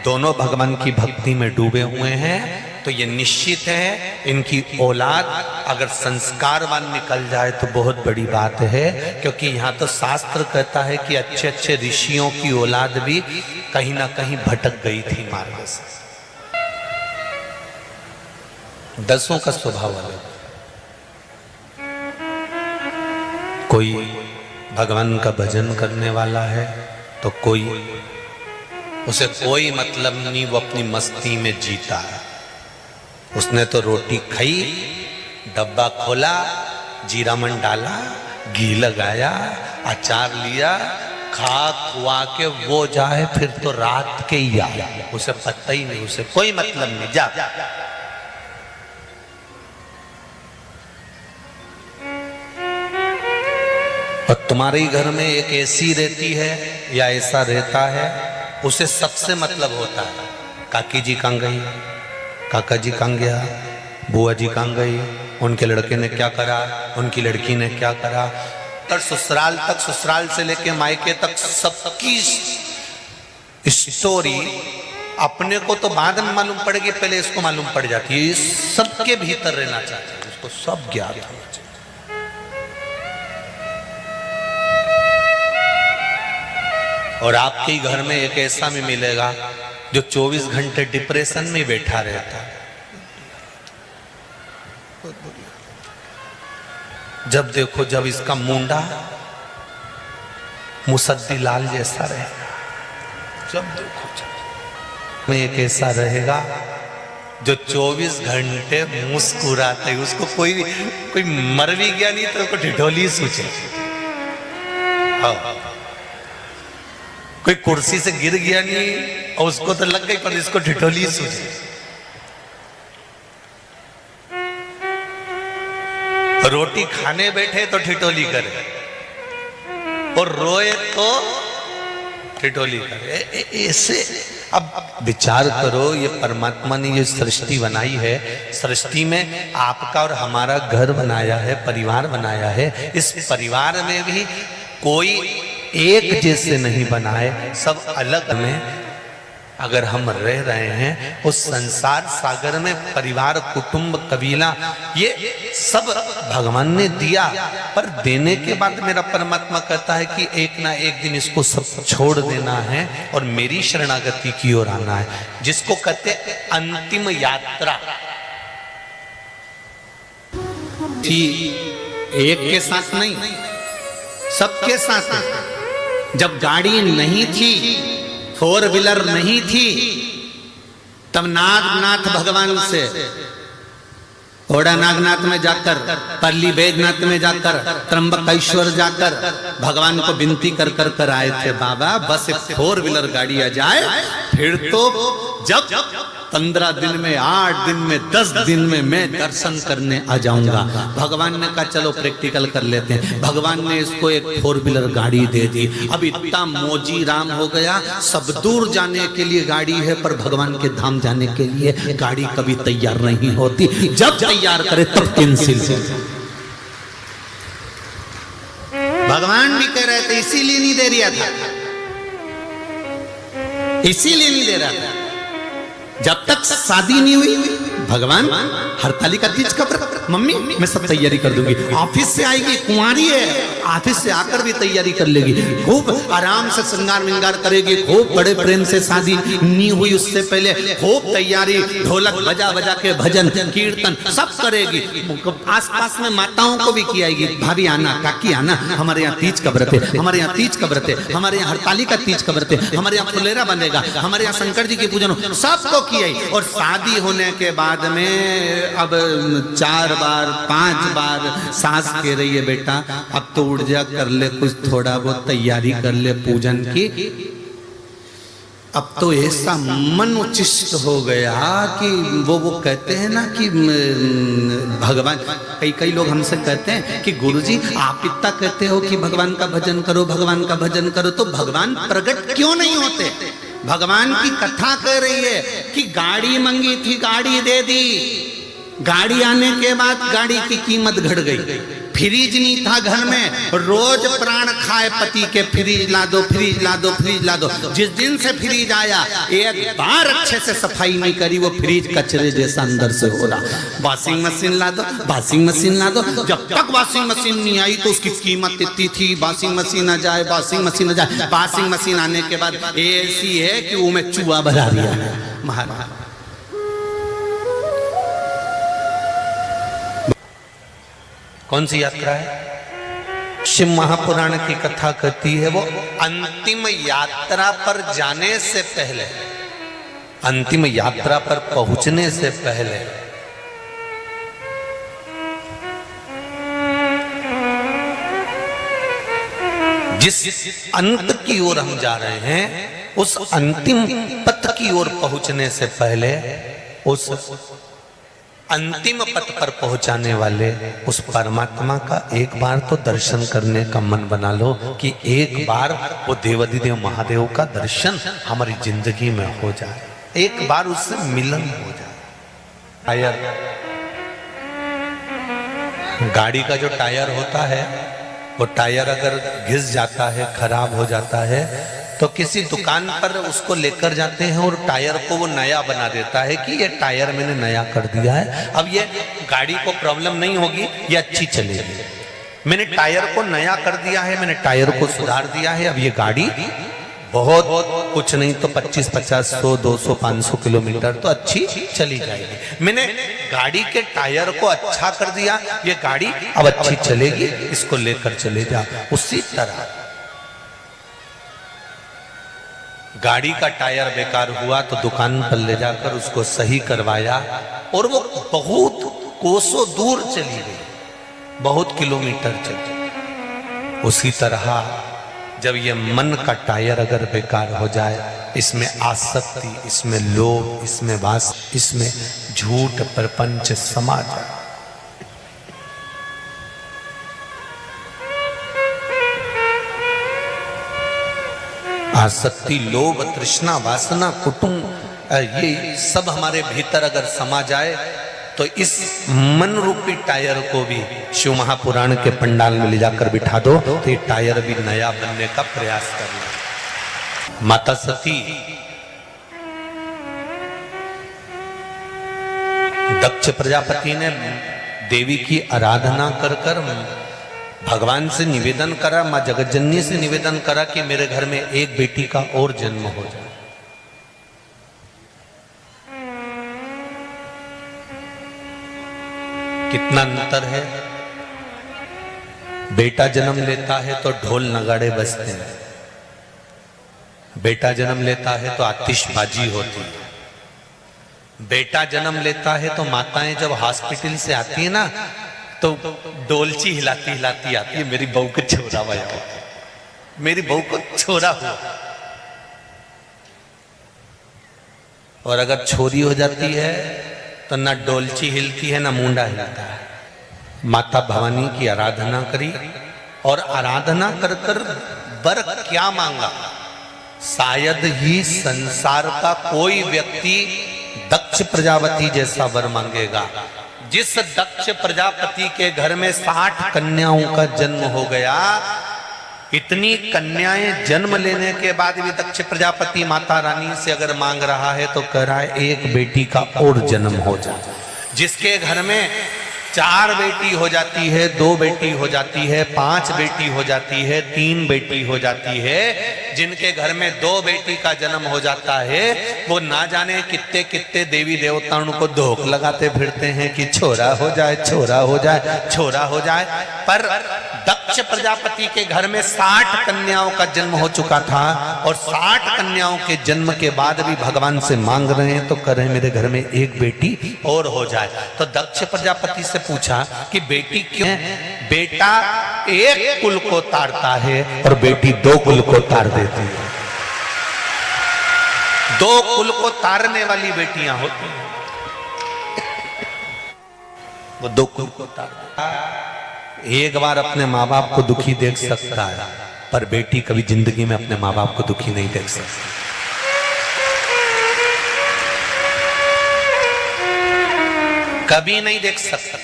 दोनों भगवान की भक्ति में डूबे हुए हैं, तो ये निश्चित है इनकी औलाद अगर संस्कारवान निकल जाए तो बहुत बड़ी बात है। क्योंकि यहाँ तो शास्त्र कहता है कि अच्छे अच्छे ऋषियों की औलाद भी कहीं ना कहीं भटक गई थी मार्ग से। 10 का स्वभाव अलग, कोई भगवान का भजन करने वाला है तो कोई, उसे कोई मतलब नहीं, वो अपनी मस्ती में जीता है। उसने तो रोटी खाई, डब्बा खोला, जीरा मन डाला, घी लगाया, अचार लिया, खा खुआ के वो जाए फिर तो रात के ही आया, उसे पता ही नहीं, उसे कोई मतलब नहीं, जा। और तुम्हारे ही घर में एक ऐसी रहती है या ऐसा रहता है, उसे सबसे मतलब होता है, काकी जी कहाँ गई, काका जी कहाँ गया, बुआ जी कहाँ गई, उनके लड़के ने क्या करा, उनकी लड़की ने क्या करा। और ससुराल तक, ससुराल से लेके मायके तक सबकी स्टोरी अपने को तो बाद में मालूम पड़ेगी, पहले इसको मालूम पड़ जाती है। सबके भीतर रहना चाहते हैं, उसको सब ज्ञात होना चाहिए। और आपके ही घर में एक ऐसा भी मिलेगा जो 24 घंटे डिप्रेशन में बैठा रहता है। जब देखो जब इसका मुंडा मुसद्दी लाल जैसा रहेगा, जब देखो जब में एक ऐसा रहेगा जो 24 घंटे मुस्कुराते, उसको कोई मर भी गया नहीं तो उसको ढिढोली सूझे। हाँ, कोई कुर्सी से गिर गया नहीं और उसको तो लग गई, पर इसको ठिठोली सूझे। रोटी खाने बैठे तो ठिठोली करे और रोए तो ठिठोली करे। ऐसे अब विचार करो, ये परमात्मा ने ये सृष्टि बनाई है, सृष्टि में आपका और हमारा घर बनाया है, परिवार बनाया है। इस परिवार में भी कोई एक जैसे नहीं बनाए, सब अलग में अगर हम रह रहे हैं उस संसार सागर में, परिवार, कुटुंब, कबीला, ये सब भगवान ने दिया। पर देने के बाद मेरा परमात्मा कहता है कि एक ना एक दिन इसको सब छोड़ देना है और मेरी शरणागति की ओर आना है, जिसको कहते अंतिम यात्रा। थी एक के साथ नहीं, सबके साथ है। जब गाड़ी नहीं थी, 4 व्हीलर नहीं थी, तब नागनाथ भगवान से ओड़ा नागनाथ में जाकर, पल्ली बैजनाथ में जाकर, त्र्यंबकेश्वर जाकर भगवान को विनती कर कर कर आए थे, बाबा बस 4 व्हीलर गाड़ी आ जाए, फिर तो जब 15 दिन में, 8 दिन में, 10 दिन में मैं दर्शन करने आ जाऊंगा। भगवान ने कहा चलो प्रैक्टिकल कर लेते हैं। भगवान ने इसको एक 4 व्हीलर गाड़ी दे दी। अब इतना मोजी राम हो गया, सब दूर जाने के लिए गाड़ी है, पर भगवान के धाम जाने के लिए गाड़ी कभी तैयार नहीं होती। जब तैयार करे तब कैंसिल। भगवान भी कह रहे थे, इसीलिए नहीं दे रहा था, इसीलिए नहीं दे रहा था। जब तक शादी नहीं हुई, भगवान हरतालिका तीज का व्रत, मम्मी मैं सब तैयारी कर दूंगी। ऑफिस से आएगी, कुंवारी है, ऑफिस से आकर भी तैयारी कर लेगी, खूब आराम से श्रृंगार विंगार करेगी, खूब बड़े प्रेम से शादी नहीं हुई उससे पहले खूब तैयारी, ढोलक बजा बजा के भजन कीर्तन सब करेगी। आसपास में माताओं को भी खिलाएगी, भाभी आना, काकी आना, हमारे यहाँ तीज का व्रत है, हमारे यहाँ तीज का व्रत है, हमारे यहाँ हरतालिका तीज का व्रत है, हमारे यहाँ फुलेरा बनेगा, हमारे यहाँ शंकर जी की पूजन, सबको किया। और शादी होने के बाद में अब 4 बार 5 बार सास कह रही है, बेटा अब तो उठ जा, कर ले कुछ थोड़ा बहुत तैयारी कर ले पूजन की। अब तो ऐसा मन उचिष्ट हो गया कि वो कहते हैं ना कि भगवान, कई लोग हमसे कहते हैं कि गुरुजी आप इतना कहते हो कि भगवान का भजन करो, भगवान का भजन करो, तो भगवान प्रकट क्यों नहीं होते? भगवान की कथा कह रही है कि गाड़ी मांगी थी, गाड़ी दे दी, गाड़ी आने के बाद गाड़ी की कीमत घट गई। फ्रिज नहीं था घर में, रोज प्राण खाए पति के, फ्रिज ला दो, फ्रिज ला दो, फ्रिज ला दो। जिस दिन से फ्रिज आया, एक बार अच्छे से सफाई नहीं करी, वो फ्रिज कचरे जैसा अंदर से हो रहा। वॉशिंग मशीन ला दो, वॉशिंग मशीन ला दो। जब तक वॉशिंग मशीन नहीं आई तो उसकी कीमत इतनी थी, वॉशिंग मशीन आ जाए, वॉशिंग मशीन आ जाए। वॉशिंग मशीन आने के बाद ऐसी है कि वो में चूहा भरा दिया महाराज। कौन सी यात्रा है? शिव महापुराण की कथा कहती है वो अंतिम यात्रा पर जाने से पहले, अंतिम यात्रा पर पहुंचने से पहले जिस अंत की ओर हम जा रहे हैं, उस अंतिम पथ की ओर पहुंचने से पहले उस अंतिम पथ पर पहुंचाने वाले उस परमात्मा का एक बार तो दर्शन करने का मन बना लो कि एक बार वो देवाधिदेव महादेव का दर्शन हमारी जिंदगी में हो जाए, एक बार उससे मिलन हो जाए। टायर, गाड़ी का जो टायर होता है, वो टायर अगर घिस जाता है, खराब हो जाता है, तो किसी दुकान पर उसको लेकर जाते हैं और टायर को वो नया बना देता है कि ये टायर मैंने नया कर दिया है, अब ये गाड़ी को प्रॉब्लम नहीं होगी, ये अच्छी चलेगी। मैंने टायर को नया कर दिया है, मैंने टायर को सुधार दिया है, अब ये गाड़ी बहुत कुछ नहीं तो 25, 50, 100, 200, 500 किलोमीटर तो अच्छी चली जाएगी। मैंने गाड़ी के टायर को अच्छा कर दिया, ये गाड़ी अब अच्छी चलेगी, इसको लेकर चले जा। उसी तरह गाड़ी का टायर बेकार हुआ तो दुकान पर ले जाकर उसको सही करवाया और वो बहुत कोसों दूर चली गई, बहुत किलोमीटर चली। उसी तरह जब ये मन का टायर अगर बेकार हो जाए, इसमें आसक्ति, इसमें लोभ, इसमें वास, इसमें झूठ प्रपंच समा जाए, आसक्ति, लोभ, तृष्णा, वासना, कुटुंब, ये सब हमारे भीतर अगर समा जाए तो इस मन रूपी टायर को भी शिव महापुराण के पंडाल में ले जाकर बिठा दो तो ये टायर भी नया बनने का प्रयास करना। माता सती दक्ष प्रजापति ने देवी की आराधना कर कर भगवान से निवेदन करा, माँ जगतजननी से निवेदन करा कि मेरे घर में एक बेटी का और जन्म हो जाए। कितना अंतर है, बेटा जन्म लेता है तो ढोल नगाड़े बजते हैं, बेटा जन्म लेता है तो आतिशबाजी होती है, बेटा जन्म लेता है तो माताएं जब हॉस्पिटल से आती है ना तो डोलची हिलाती हिलाती आती है, मेरी बहू को छोरा हुआ, मेरी बहू को छोरा हुआ। और अगर छोरी हो जाती है तो ना डोलची हिलती है ना मुंडा हिलता है। माता भवानी की आराधना करी और आराधना कर कर वर क्या मांगा? शायद ही संसार का कोई व्यक्ति दक्ष प्रजापति जैसा वर मांगेगा। जिस दक्ष प्रजापति के घर में 60 कन्याओं का जन्म हो गया, इतनी कन्याएं जन्म लेने के बाद भी दक्ष प्रजापति माता रानी से अगर मांग रहा है तो कह रहा है एक बेटी का और जन्म हो जाए। जिसके घर में 4 बेटी हो जाती है, 2 बेटी हो जाती है, 5 बेटी हो जाती है, 3 बेटी हो जाती है, जिनके घर में 2 बेटी का जन्म हो जाता है, वो ना जाने कितने कितने देवी देवताओं को धोख लगाते फिरते हैं कि छोरा हो जाए, छोरा हो जाए, छोरा हो जाए। पर दक्ष प्रजापति के घर में 60 कन्याओं का जन्म हो चुका था और 60 कन्याओं के जन्म के बाद भी भगवान से मांग रहे हैं तो कह रहे हैं मेरे घर में एक बेटी और हो जाए। तो दक्ष प्रजापति से पूछा कि बेटी क्यों? बेटा एक कुल को तारता है और बेटी 2 कुल को तार देती है। 2 कुल को तारने वाली बेटियां होती हैं, वो 2 कुल को तारती है। एक बार अपने माँ बाप को दुखी देख सकता है, पर बेटी कभी जिंदगी में अपने माँ बाप को दुखी नहीं देख सकती। कभी नहीं देख सकता।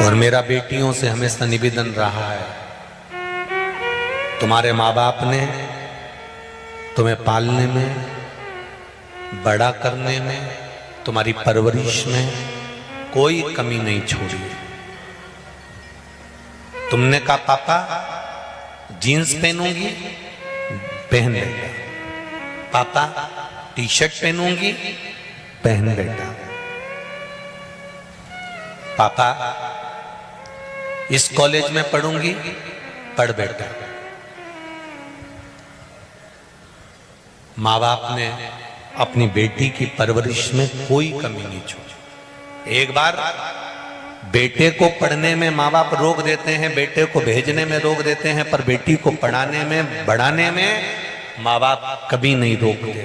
और मेरा बेटियों से हमेशा निवेदन रहा है, तुम्हारे माँ बाप ने तुम्हें पालने में, बड़ा करने में, तुम्हारी परवरिश में कोई कमी नहीं छोड़ी। तुमने कहा पापा जीन्स पहनूंगी, पहन लेगा। पापा टी शर्ट पहनूंगी, पहन लेगा। पापा इस कॉलेज में पढ़ूंगी, पढ़ बेटा। माँ बाप ने अपनी बेटी की परवरिश में कोई कमी नहीं छोड़ी। एक बार बेटे को पढ़ने में माँ बाप रोक देते हैं, बेटे को भेजने में रोक देते हैं, पर बेटी को पढ़ाने में, बढ़ाने में माँ बाप कभी नहीं रोकते।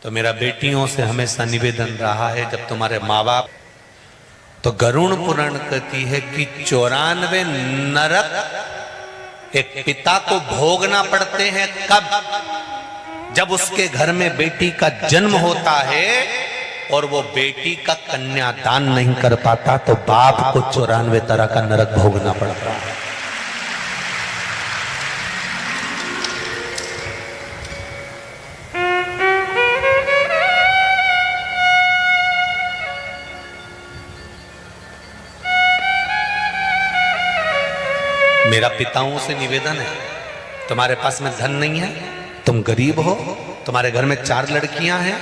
तो मेरा बेटियों से हमेशा निवेदन रहा है, जब तुम्हारे माँ बाप, तो गरुड़ पुराण कहती है कि 94 नरक एक पिता को भोगना पड़ते हैं। कब? जब उसके घर में बेटी का जन्म होता है और वो बेटी का कन्यादान नहीं कर पाता, तो बाप को 94 तरह का नरक भोगना पड़ता है। मेरा पिताओं से निवेदन है, तुम्हारे पास में धन नहीं है, तुम गरीब हो, तुम्हारे घर में 4 लड़कियां हैं,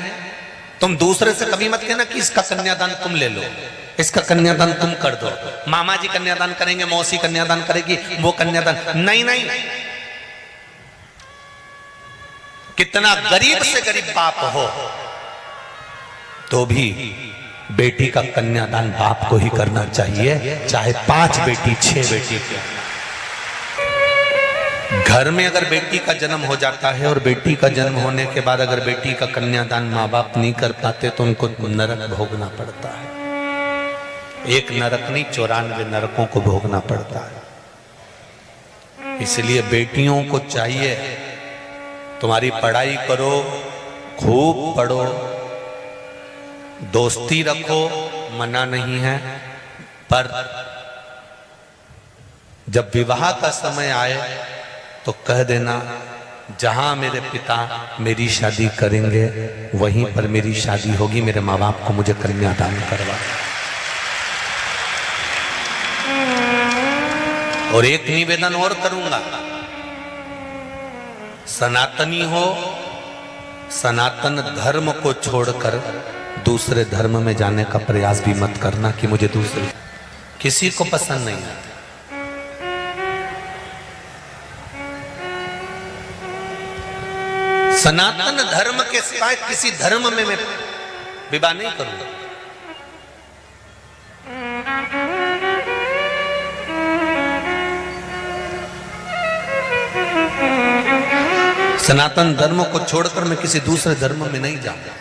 तुम दूसरे से कभी मत कहना कि इसका कन्यादान तुम ले लो, इसका कन्यादान तुम कर दो। मामा जी कन्यादान करेंगे, मौसी कन्यादान करेगी, वो कन्यादान नहीं। नहीं, कितना गरीब से गरीब बाप हो तो भी बेटी का कन्यादान बाप को ही करना चाहिए, चाहे 5 बेटी 6 बेटी। घर में अगर बेटी का जन्म हो जाता है और बेटी का जन्म होने के बाद अगर बेटी का कन्यादान माँ बाप नहीं कर पाते तो उनको नरक भोगना पड़ता है। एक नरक नहीं, 94 नरकों को भोगना पड़ता है। इसलिए बेटियों को चाहिए तुम्हारी पढ़ाई करो, खूब पढ़ो, दोस्ती रखो, मना नहीं है, पर जब विवाह का समय आए तो कह देना जहां मेरे पिता मेरी शादी करेंगे वहीं पर मेरी शादी होगी, मेरे माँ बाप को मुझे कन्यादान करवा। और एक निवेदन और करूंगा, सनातनी हो, सनातन धर्म को छोड़कर दूसरे धर्म में जाने का प्रयास भी मत करना कि मुझे दूसरे, किसी को पसंद नहीं आता। सनातन धर्म के सिवाय किसी धर्म में मैं विवाह नहीं करूंगा। सनातन धर्म को छोड़कर मैं किसी दूसरे धर्म में नहीं जाऊंगा।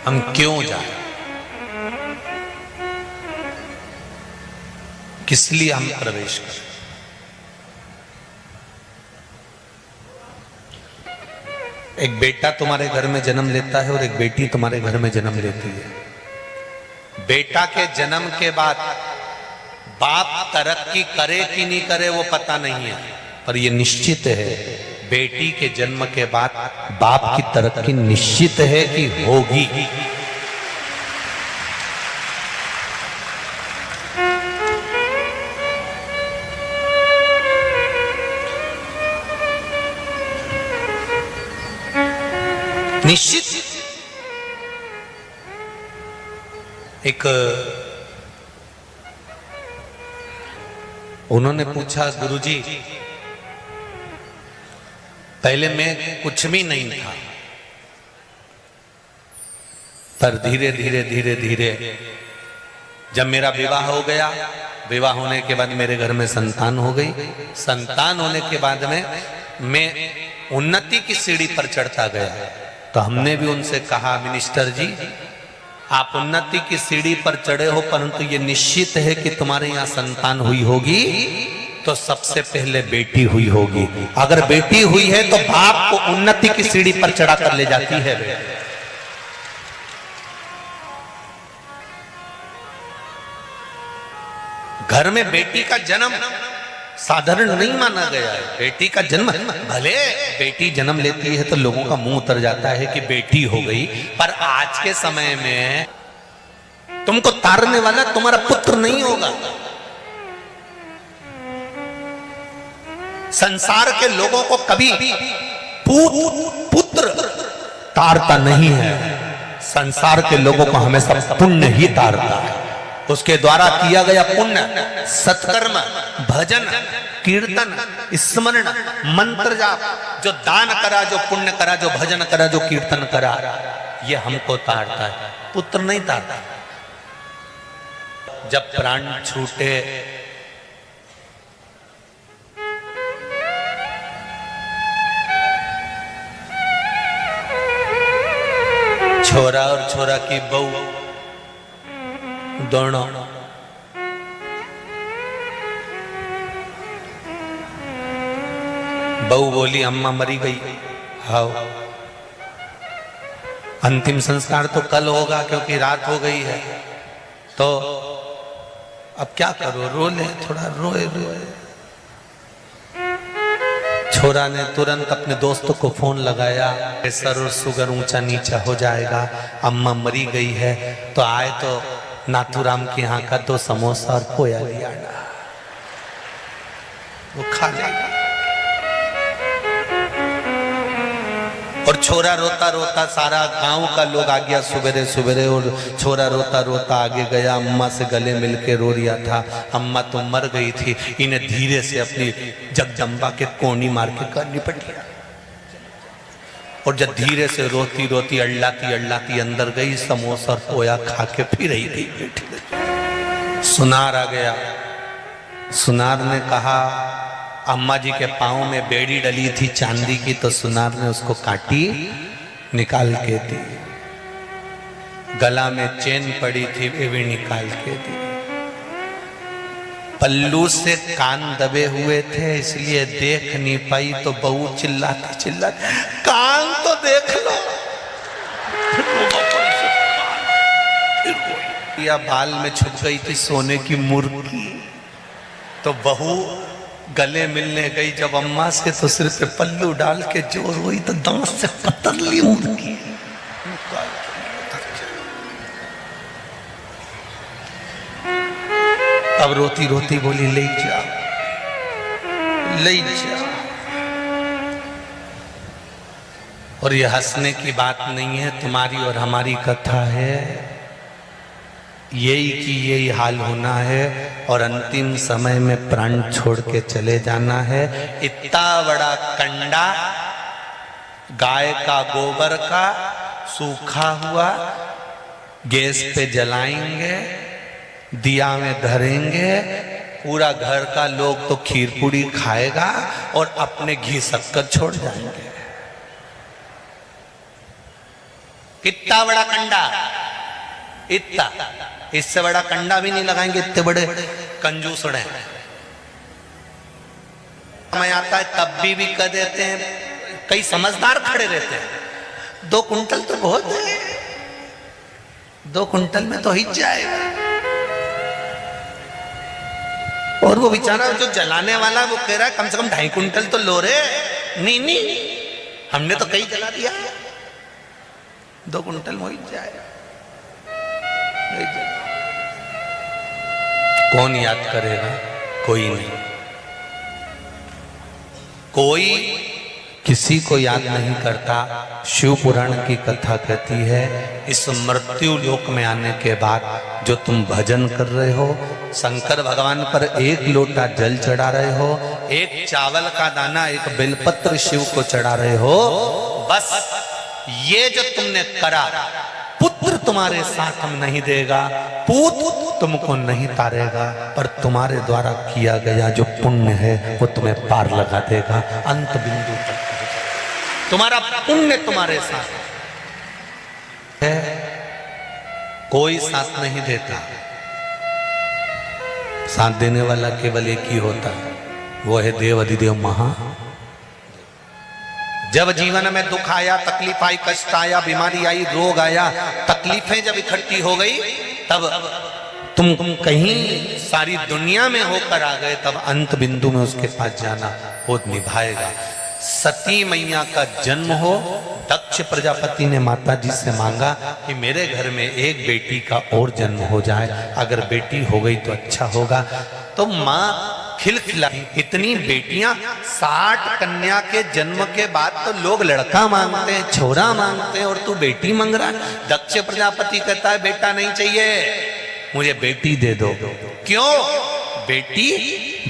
हम क्यों जाए, किस लिए हम प्रवेश करें? एक बेटा तुम्हारे घर में जन्म लेता है और एक बेटी तुम्हारे घर में जन्म लेती है। बेटा के जन्म के बाद बाप तरक्की करे कि नहीं करे वो पता नहीं है, पर यह निश्चित है बेटी के जन्म के बाद बाप की तरक्की निश्चित है कि होगी। निश्चित। एक उन्होंने पूछा, गुरुजी पहले मैं कुछ भी नहीं था, पर धीरे धीरे धीरे धीरे जब मेरा विवाह हो गया, विवाह होने के बाद मेरे घर में संतान हो गई, संतान होने के बाद में मैं उन्नति की सीढ़ी पर चढ़ता गया। तो हमने भी उनसे कहा, मिनिस्टर जी आप उन्नति की सीढ़ी पर चढ़े हो, परंतु ये निश्चित है कि तुम्हारे यहाँ संतान हुई होगी तो सबसे पहले बेटी हुई होगी। अगर बेटी हुई है तो बाप को उन्नति की सीढ़ी पर चढ़ा कर ले जाती है। घर में बेटी का जन्म साधारण नहीं माना गया है। बेटी का जन्म, भले बेटी जन्म लेती है तो लोगों का मुंह उतर जाता है कि बेटी हो गई, पर आज के समय में तुमको तारने वाला तुम्हारा पुत्र नहीं होगा। संसार के लोगों को कभी पुत्र तारता नहीं है, संसार के लोगों को हमेशा पुण्य ही तारता है। उसके द्वारा किया गया पुण्य, सत्कर्म, भजन, कीर्तन, स्मरण, मंत्र जाप, जो दान करा, जो पुण्य करा, जो भजन करा, जो कीर्तन करा, ये हमको तारता है, पुत्र नहीं तारता। जब प्राण छूटे छोरा और छोरा की बहू दोनों बहू बोली अम्मा मरी गई। हाँ, अंतिम संस्कार तो कल होगा क्योंकि रात हो गई है, तो अब क्या करो, रो ले, थोड़ा रोए रोए। छोरा ने तुरंत अपने दोस्तों को फोन लगाया, प्रेशर और शुगर ऊंचा नीचा हो जाएगा, अम्मा मरी गई है, तो आए तो नाथूराम के यहाँ का 2 समोसा और पोया लिया, वो खा लेगा। और छोरा रोता रोता, सारा गांव का लोग आ गया सुबेरे सुबेरे, और छोरा रोता रोता आगे गया, अम्मा से गले मिलके रो रहा था, अम्मा तो मर गई थी। इन्हें धीरे से अपनी जगदम्बा के कोनी मार के निपट लिया, और जब धीरे से रोती रोती अल्लाती अंदर गई, समोसा और पोया खा के फिर ही गई बैठी। सुनार आ गया, सुनार ने कहा अम्मा जी के पाँव में बेड़ी डली थी चांदी की, तो सुनार ने उसको काटी, निकाल के दी। गला में चेन पड़ी थी, वे भी निकाल के दी। पल्लू से कान दबे हुए थे इसलिए देख नहीं पाई, तो बहू चिल्लाती चिल्लाती कान तो देख लो। या बाल में छुप गई थी सोने की मुर्गी, तो बहू गले मिलने गई जब अम्मा से, तो सिर पे पल्लू डाल के जोर हुई तो दांत से कतर ली मुर्गी। अब रोती रोती बोली ले जा, ले जा। और ये हंसने की बात नहीं है, तुम्हारी और हमारी कथा है, यही कि यही हाल होना है, और अंतिम समय में प्राण छोड़ के चले जाना है। इतना बड़ा कंडा गाय का गोबर का सूखा हुआ गैस पे जलाएंगे, दिया में धरेंगे, पूरा घर का लोग तो खीर पूड़ी खाएगा और अपने घी शक्कर छोड़ जाएंगे। कितना बड़ा कंडा, इतना, इससे बड़ा कंडा भी नहीं लगाएंगे, इतने बड़े कंजूस हैं। समय आता है तब भी कर देते हैं, कई समझदार खड़े रहते हैं। 2 कुंटल तो बहुत है, 2 कुंटल में तो हिच जाएगा। और वो बेचारा जो जलाने वाला वो कह रहा है कम से कम 2.5 कुंटल तो लो रे। नहीं, हमने तो कई जला दिया, 2 कुंटल में हिच जाएगा। कौन याद करेगा? कोई नहीं, कोई किसी को याद नहीं करता। शिव पुराण की कथा कहती है इस मृत्यु लोक में आने के बाद जो तुम भजन कर रहे हो, शंकर भगवान पर 1 लोटा जल चढ़ा रहे हो, 1 चावल का दाना, 1 बेलपत्र शिव को चढ़ा रहे हो, बस ये जो तुमने करा, पुत्र तुम्हारे साथ हम नहीं देगा, पूत तुमको नहीं तारेगा, पर तुम्हारे द्वारा किया गया जो पुण्य है वो तुम्हें पार लगा देगा, अंत बिंदु तक तुम्हारा पुण्य तुम्हारे साथ है। कोई साथ नहीं देता, साथ देने वाला केवल एक ही होता है, वो है देव अधिदेव महा। जब जीवन में दुख आया, तकलीफ आई, कष्ट आया, बीमारी आई, रोग आया, तकलीफें जब इकट्ठी हो गई, तब तुम कहीं सारी दुनिया में होकर आ गए, तब अंत बिंदु में उसके पास जाना वो निभाएगा। सती मैया का जन्म हो, दक्ष प्रजापति ने माता जी से मांगा कि मेरे घर में एक बेटी का और जन्म हो जाए, अगर बेटी हो गई तो अच्छा होगा। तो माँ खिलखिलाई, इतनी बेटियां, 60 कन्या के जन्म के बाद तो लोग लड़का मांगते हैं, छोरा मांगते हैं, और तू बेटी मांग रहा है। दक्ष प्रजापति कहता है बेटा नहीं चाहिए, मुझे बेटी दे दो। क्यों? बेटी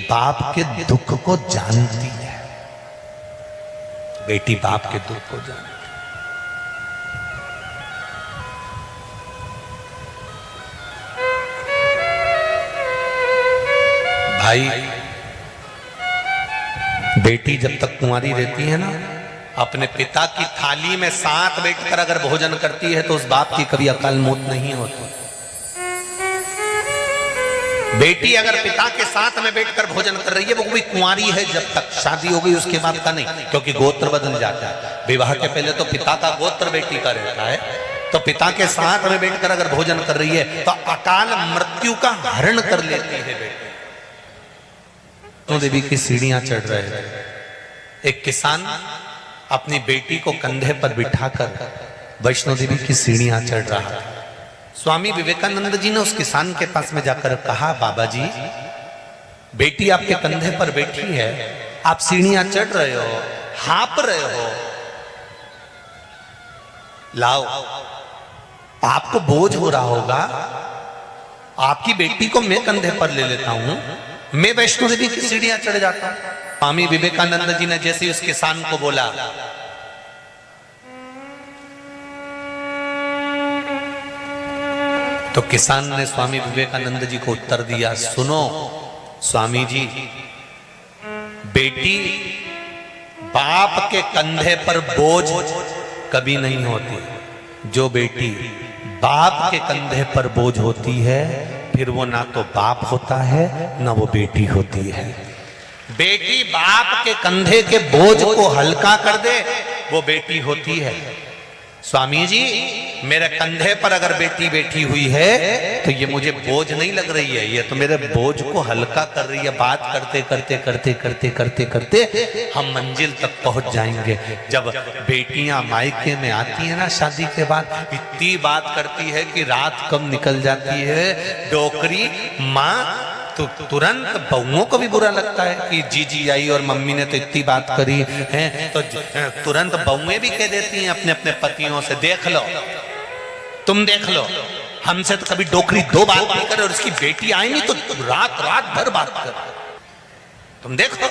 बाप के दुख को जानती है, बेटी बाप के दुख को जानती है। भाई, बेटी जब तक कुंवारी रहती है ना, अपने पिता की थाली में साथ बैठकर अगर भोजन करती है तो उस बाप की कभी अकाल मौत नहीं होती। बेटी अगर पिता के साथ में बैठकर भोजन कर रही है, वो भी कुंवारी है जब तक, शादी हो गई उसके बाद का नहीं, क्योंकि गोत्र बदल जाता है। विवाह के पहले तो पिता का गोत्र बेटी का रहता है, तो पिता के साथ में बैठकर अगर भोजन कर रही है तो अकाल मृत्यु का हरण कर लेती है बेटी। देवी की सीढ़ियां चढ़ रहे थे, एक किसान अपनी बेटी को कंधे पर बिठाकर वैष्णो देवी की सीढ़ियां चढ़ रहा था। स्वामी विवेकानंद जी ने उस किसान के पास में जाकर कहा, बाबा जी, बेटी आपके कंधे पर बैठी है, आप सीढ़ियां चढ़ रहे हो, हाँप रहे हो, लाओ, आपको बोझ हो रहा होगा, आपकी बेटी को मैं कंधे पर ले लेता हूं, मैं वैष्णो देवी की सीढ़ियां चढ़ जाता हूं। स्वामी विवेकानंद जी ने जैसे उस किसान को बोला, तो किसान ने स्वामी विवेकानंद जी को उत्तर दिया, सुनो स्वामी जी, बेटी बाप के कंधे पर बोझ कभी नहीं होती। जो बेटी बाप के कंधे पर बोझ होती है, फिर वो ना तो बाप होता है ना वो बेटी होती है। बेटी बाप के कंधे के बोझ को हल्का कर दे, वो बेटी होती है। स्वामी जी, मेरे कंधे पर अगर बेटी बैठी हुई है तो ये मुझे बोझ नहीं लग रही है, ये तो मेरे बोझ को हल्का कर रही है। बात करते करते करते करते करते करते हम मंजिल तक पहुंच जाएंगे। जब बेटियां मायके में आती है ना शादी के बाद, इतनी बात करती है कि रात कब निकल जाती है। डोकरी माँ तो तुरंत बहुओं को भी बुरा लगता है कि जीजी आई और मम्मी ने तो इतनी बात करी है, तो तुरंत बहुएं भी कह देती हैं अपने अपने पतियों से, देख लो, तुम देख लो, हमसे तो कभी डोकरी 2 बात नहीं करे और उसकी बेटी आएंगी तो रात रात भर बात कर, तुम देखो।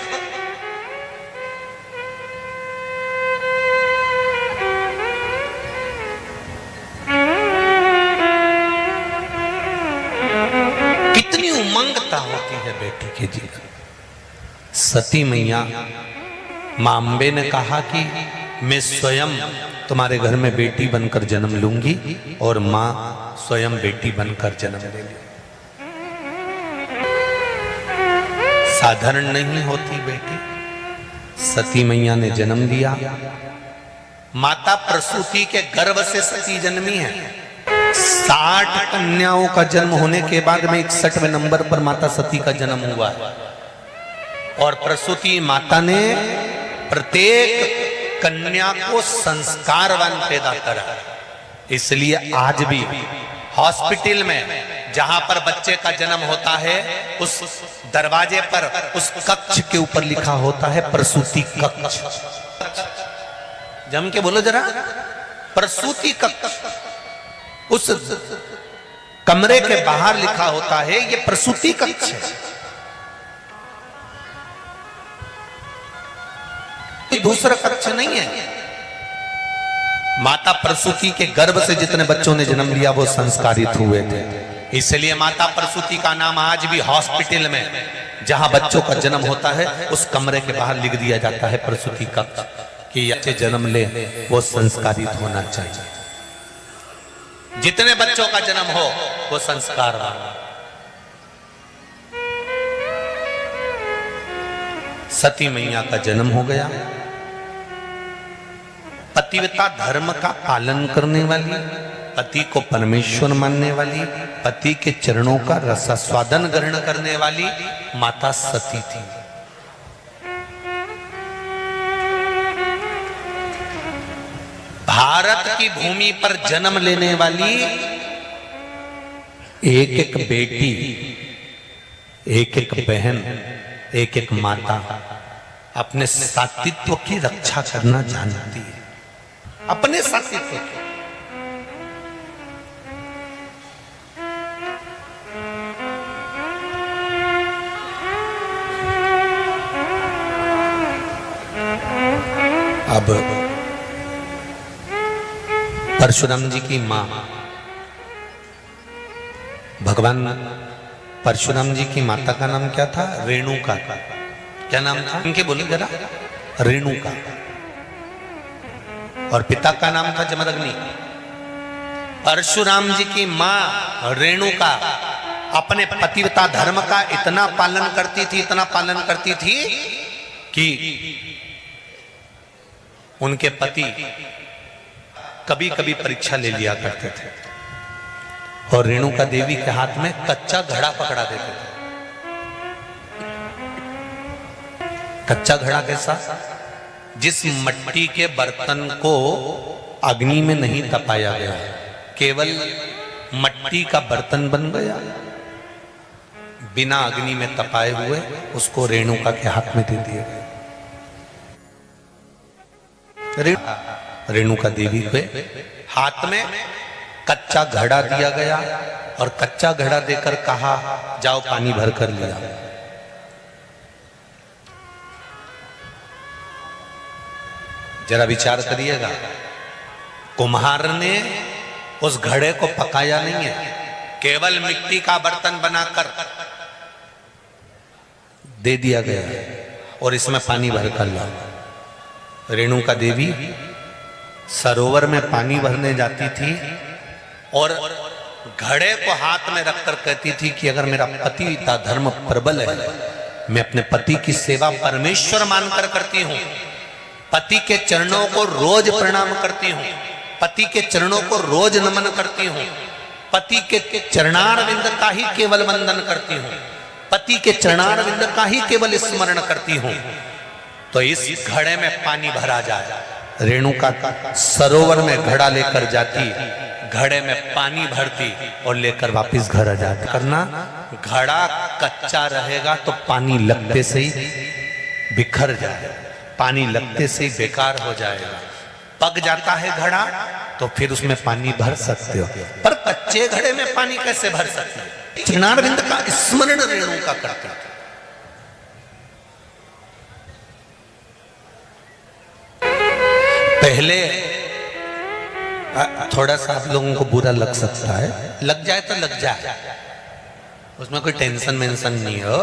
कितनी उमंग ममता होती है बेटी के जीवन। सती मैया मां अम्बे ने कहा कि मैं स्वयं तुम्हारे घर में बेटी बनकर जन्म लूंगी, और मां स्वयं बेटी बनकर जन्म ले ली। साधारण नहीं होती बेटी। सती मैया ने जन्म लिया। माता प्रसूति के गर्भ से सती जन्मी है। 60 कन्याओं का जन्म होने के बाद में 61वें नंबर पर माता सती का जन्म हुआ है। और प्रसूति माता ने प्रत्येक कन्या को संस्कारवान पैदा करा। इसलिए आज भी हॉस्पिटल में जहां पर बच्चे का जन्म होता है, उस दरवाजे पर उस कक्ष के ऊपर लिखा होता है प्रसूति कक्ष। जम के बोलो जरा, प्रसूति कक्ष। उस कमरे के बाहर लिखा होता है ये प्रसूति कक्ष है। दूसरा कक्ष नहीं है। माता प्रसूति के गर्भ से जितने बच्चों ने जन्म लिया वो संस्कारित हुए थे। इसलिए माता प्रसूति का नाम आज भी हॉस्पिटल में जहां बच्चों का जन्म होता है उस कमरे के बाहर लिख दिया जाता है प्रसूति कक्ष, कि अच्छे जन्म ले वो संस्कारित होना चाहिए। जितने बच्चों का जन्म हो वो संस्कार वाला। सती मैया का जन्म हो गया। पतिव्रता धर्म का पालन करने वाली, पति को परमेश्वर मानने वाली, पति के चरणों का रसास्वादन ग्रहण करने वाली माता सती थी। भारत की भूमि पर जन्म लेने वाली एक एक बेटी, एक एक बहन, एक एक माता अपने सातित्व की रक्षा करना जानती है। अपने सातित्व की। अब परशुराम जी की मां, भगवान परशुराम जी की माता का नाम क्या था? रेणुका। क्या नाम था इनके? बोले जरा। रेणुका। और पिता का नाम था जमदग्नि। परशुराम जी की मां रेणुका अपने पतिव्रता धर्म का इतना पालन करती थी, इतना पालन करती थी कि उनके पति कभी कभी परीक्षा ले लिया करते थे और रेणुका देवी के हाथ में कच्चा घड़ा पकड़ा देते थे। कच्चा घड़ा कैसा? जिस मिट्टी के बर्तन को अग्नि में नहीं तपाया गया, केवल मिट्टी का बर्तन बन गया, बिना अग्नि में तपाए हुए, उसको रेणुका के हाथ में दे दिए गए। रेणुका देवी के हाथ में कच्चा घड़ा दिया गया और कच्चा घड़ा देकर कहा, जाओ पानी भर कर लिया। जरा विचार करिएगा, कुम्हार ने उस घड़े को पकाया नहीं है, केवल मिट्टी का बर्तन बनाकर दे दिया गया और इसमें पानी भर कर ला। रेणुका देवी सरोवर में पानी भरने जाती थी और घड़े को हाथ में रखकर कहती थी कि अगर मेरा पति का धर्म प्रबल है, मैं अपने पति की सेवा परमेश्वर मानकर करती हूँ, पति के चरणों को रोज प्रणाम करती हूँ, पति के चरणों को रोज नमन करती हूँ, पति के चरणारविंद का ही केवल वंदन करती हूँ, पति के चरणारविंद का ही केवल स्मरण करती हूँ, तो इस घड़े में पानी भरा जाए। रेणुका सरोवर में घड़ा लेकर जाती, घड़े में पानी भरती और लेकर वापस घर आ जाती। करना, घड़ा कच्चा रहेगा तो पानी लगते से ही बिखर जाएगा, पानी लगते से ही बेकार हो जाएगा। पक जाता है घड़ा तो फिर उसमें पानी भर सकते हो, पर कच्चे घड़े में पानी कैसे भर सकते हो? चरणारविंद का स्मरण रेणुका करते थे। पहले थोड़ा सा आप लोगों को बुरा लग सकता है, लग जाए तो लग जाए, उसमें कोई टेंशन मेंशन नहीं हो।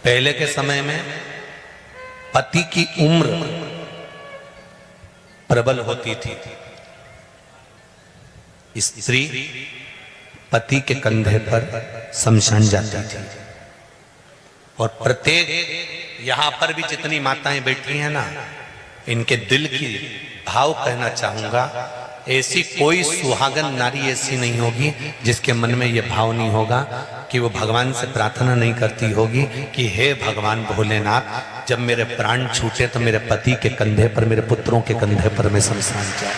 पहले के समय में पति की उम्र प्रबल होती थी, स्त्री पति के कंधे पर शमशान जाती थी। और प्रत्येक यहां पर भी जितनी माताएं बैठी हैं ना, इनके दिल की भाव कहना चाहूंगा, ऐसी कोई सुहागन नारी ऐसी नहीं होगी जिसके मन में यह भाव नहीं होगा कि वो भगवान से प्रार्थना नहीं करती होगी कि हे भगवान भोलेनाथ, जब मेरे प्राण छूटे तो मेरे पति के कंधे पर, मेरे पुत्रों के कंधे पर मैं शमशान जाऊं।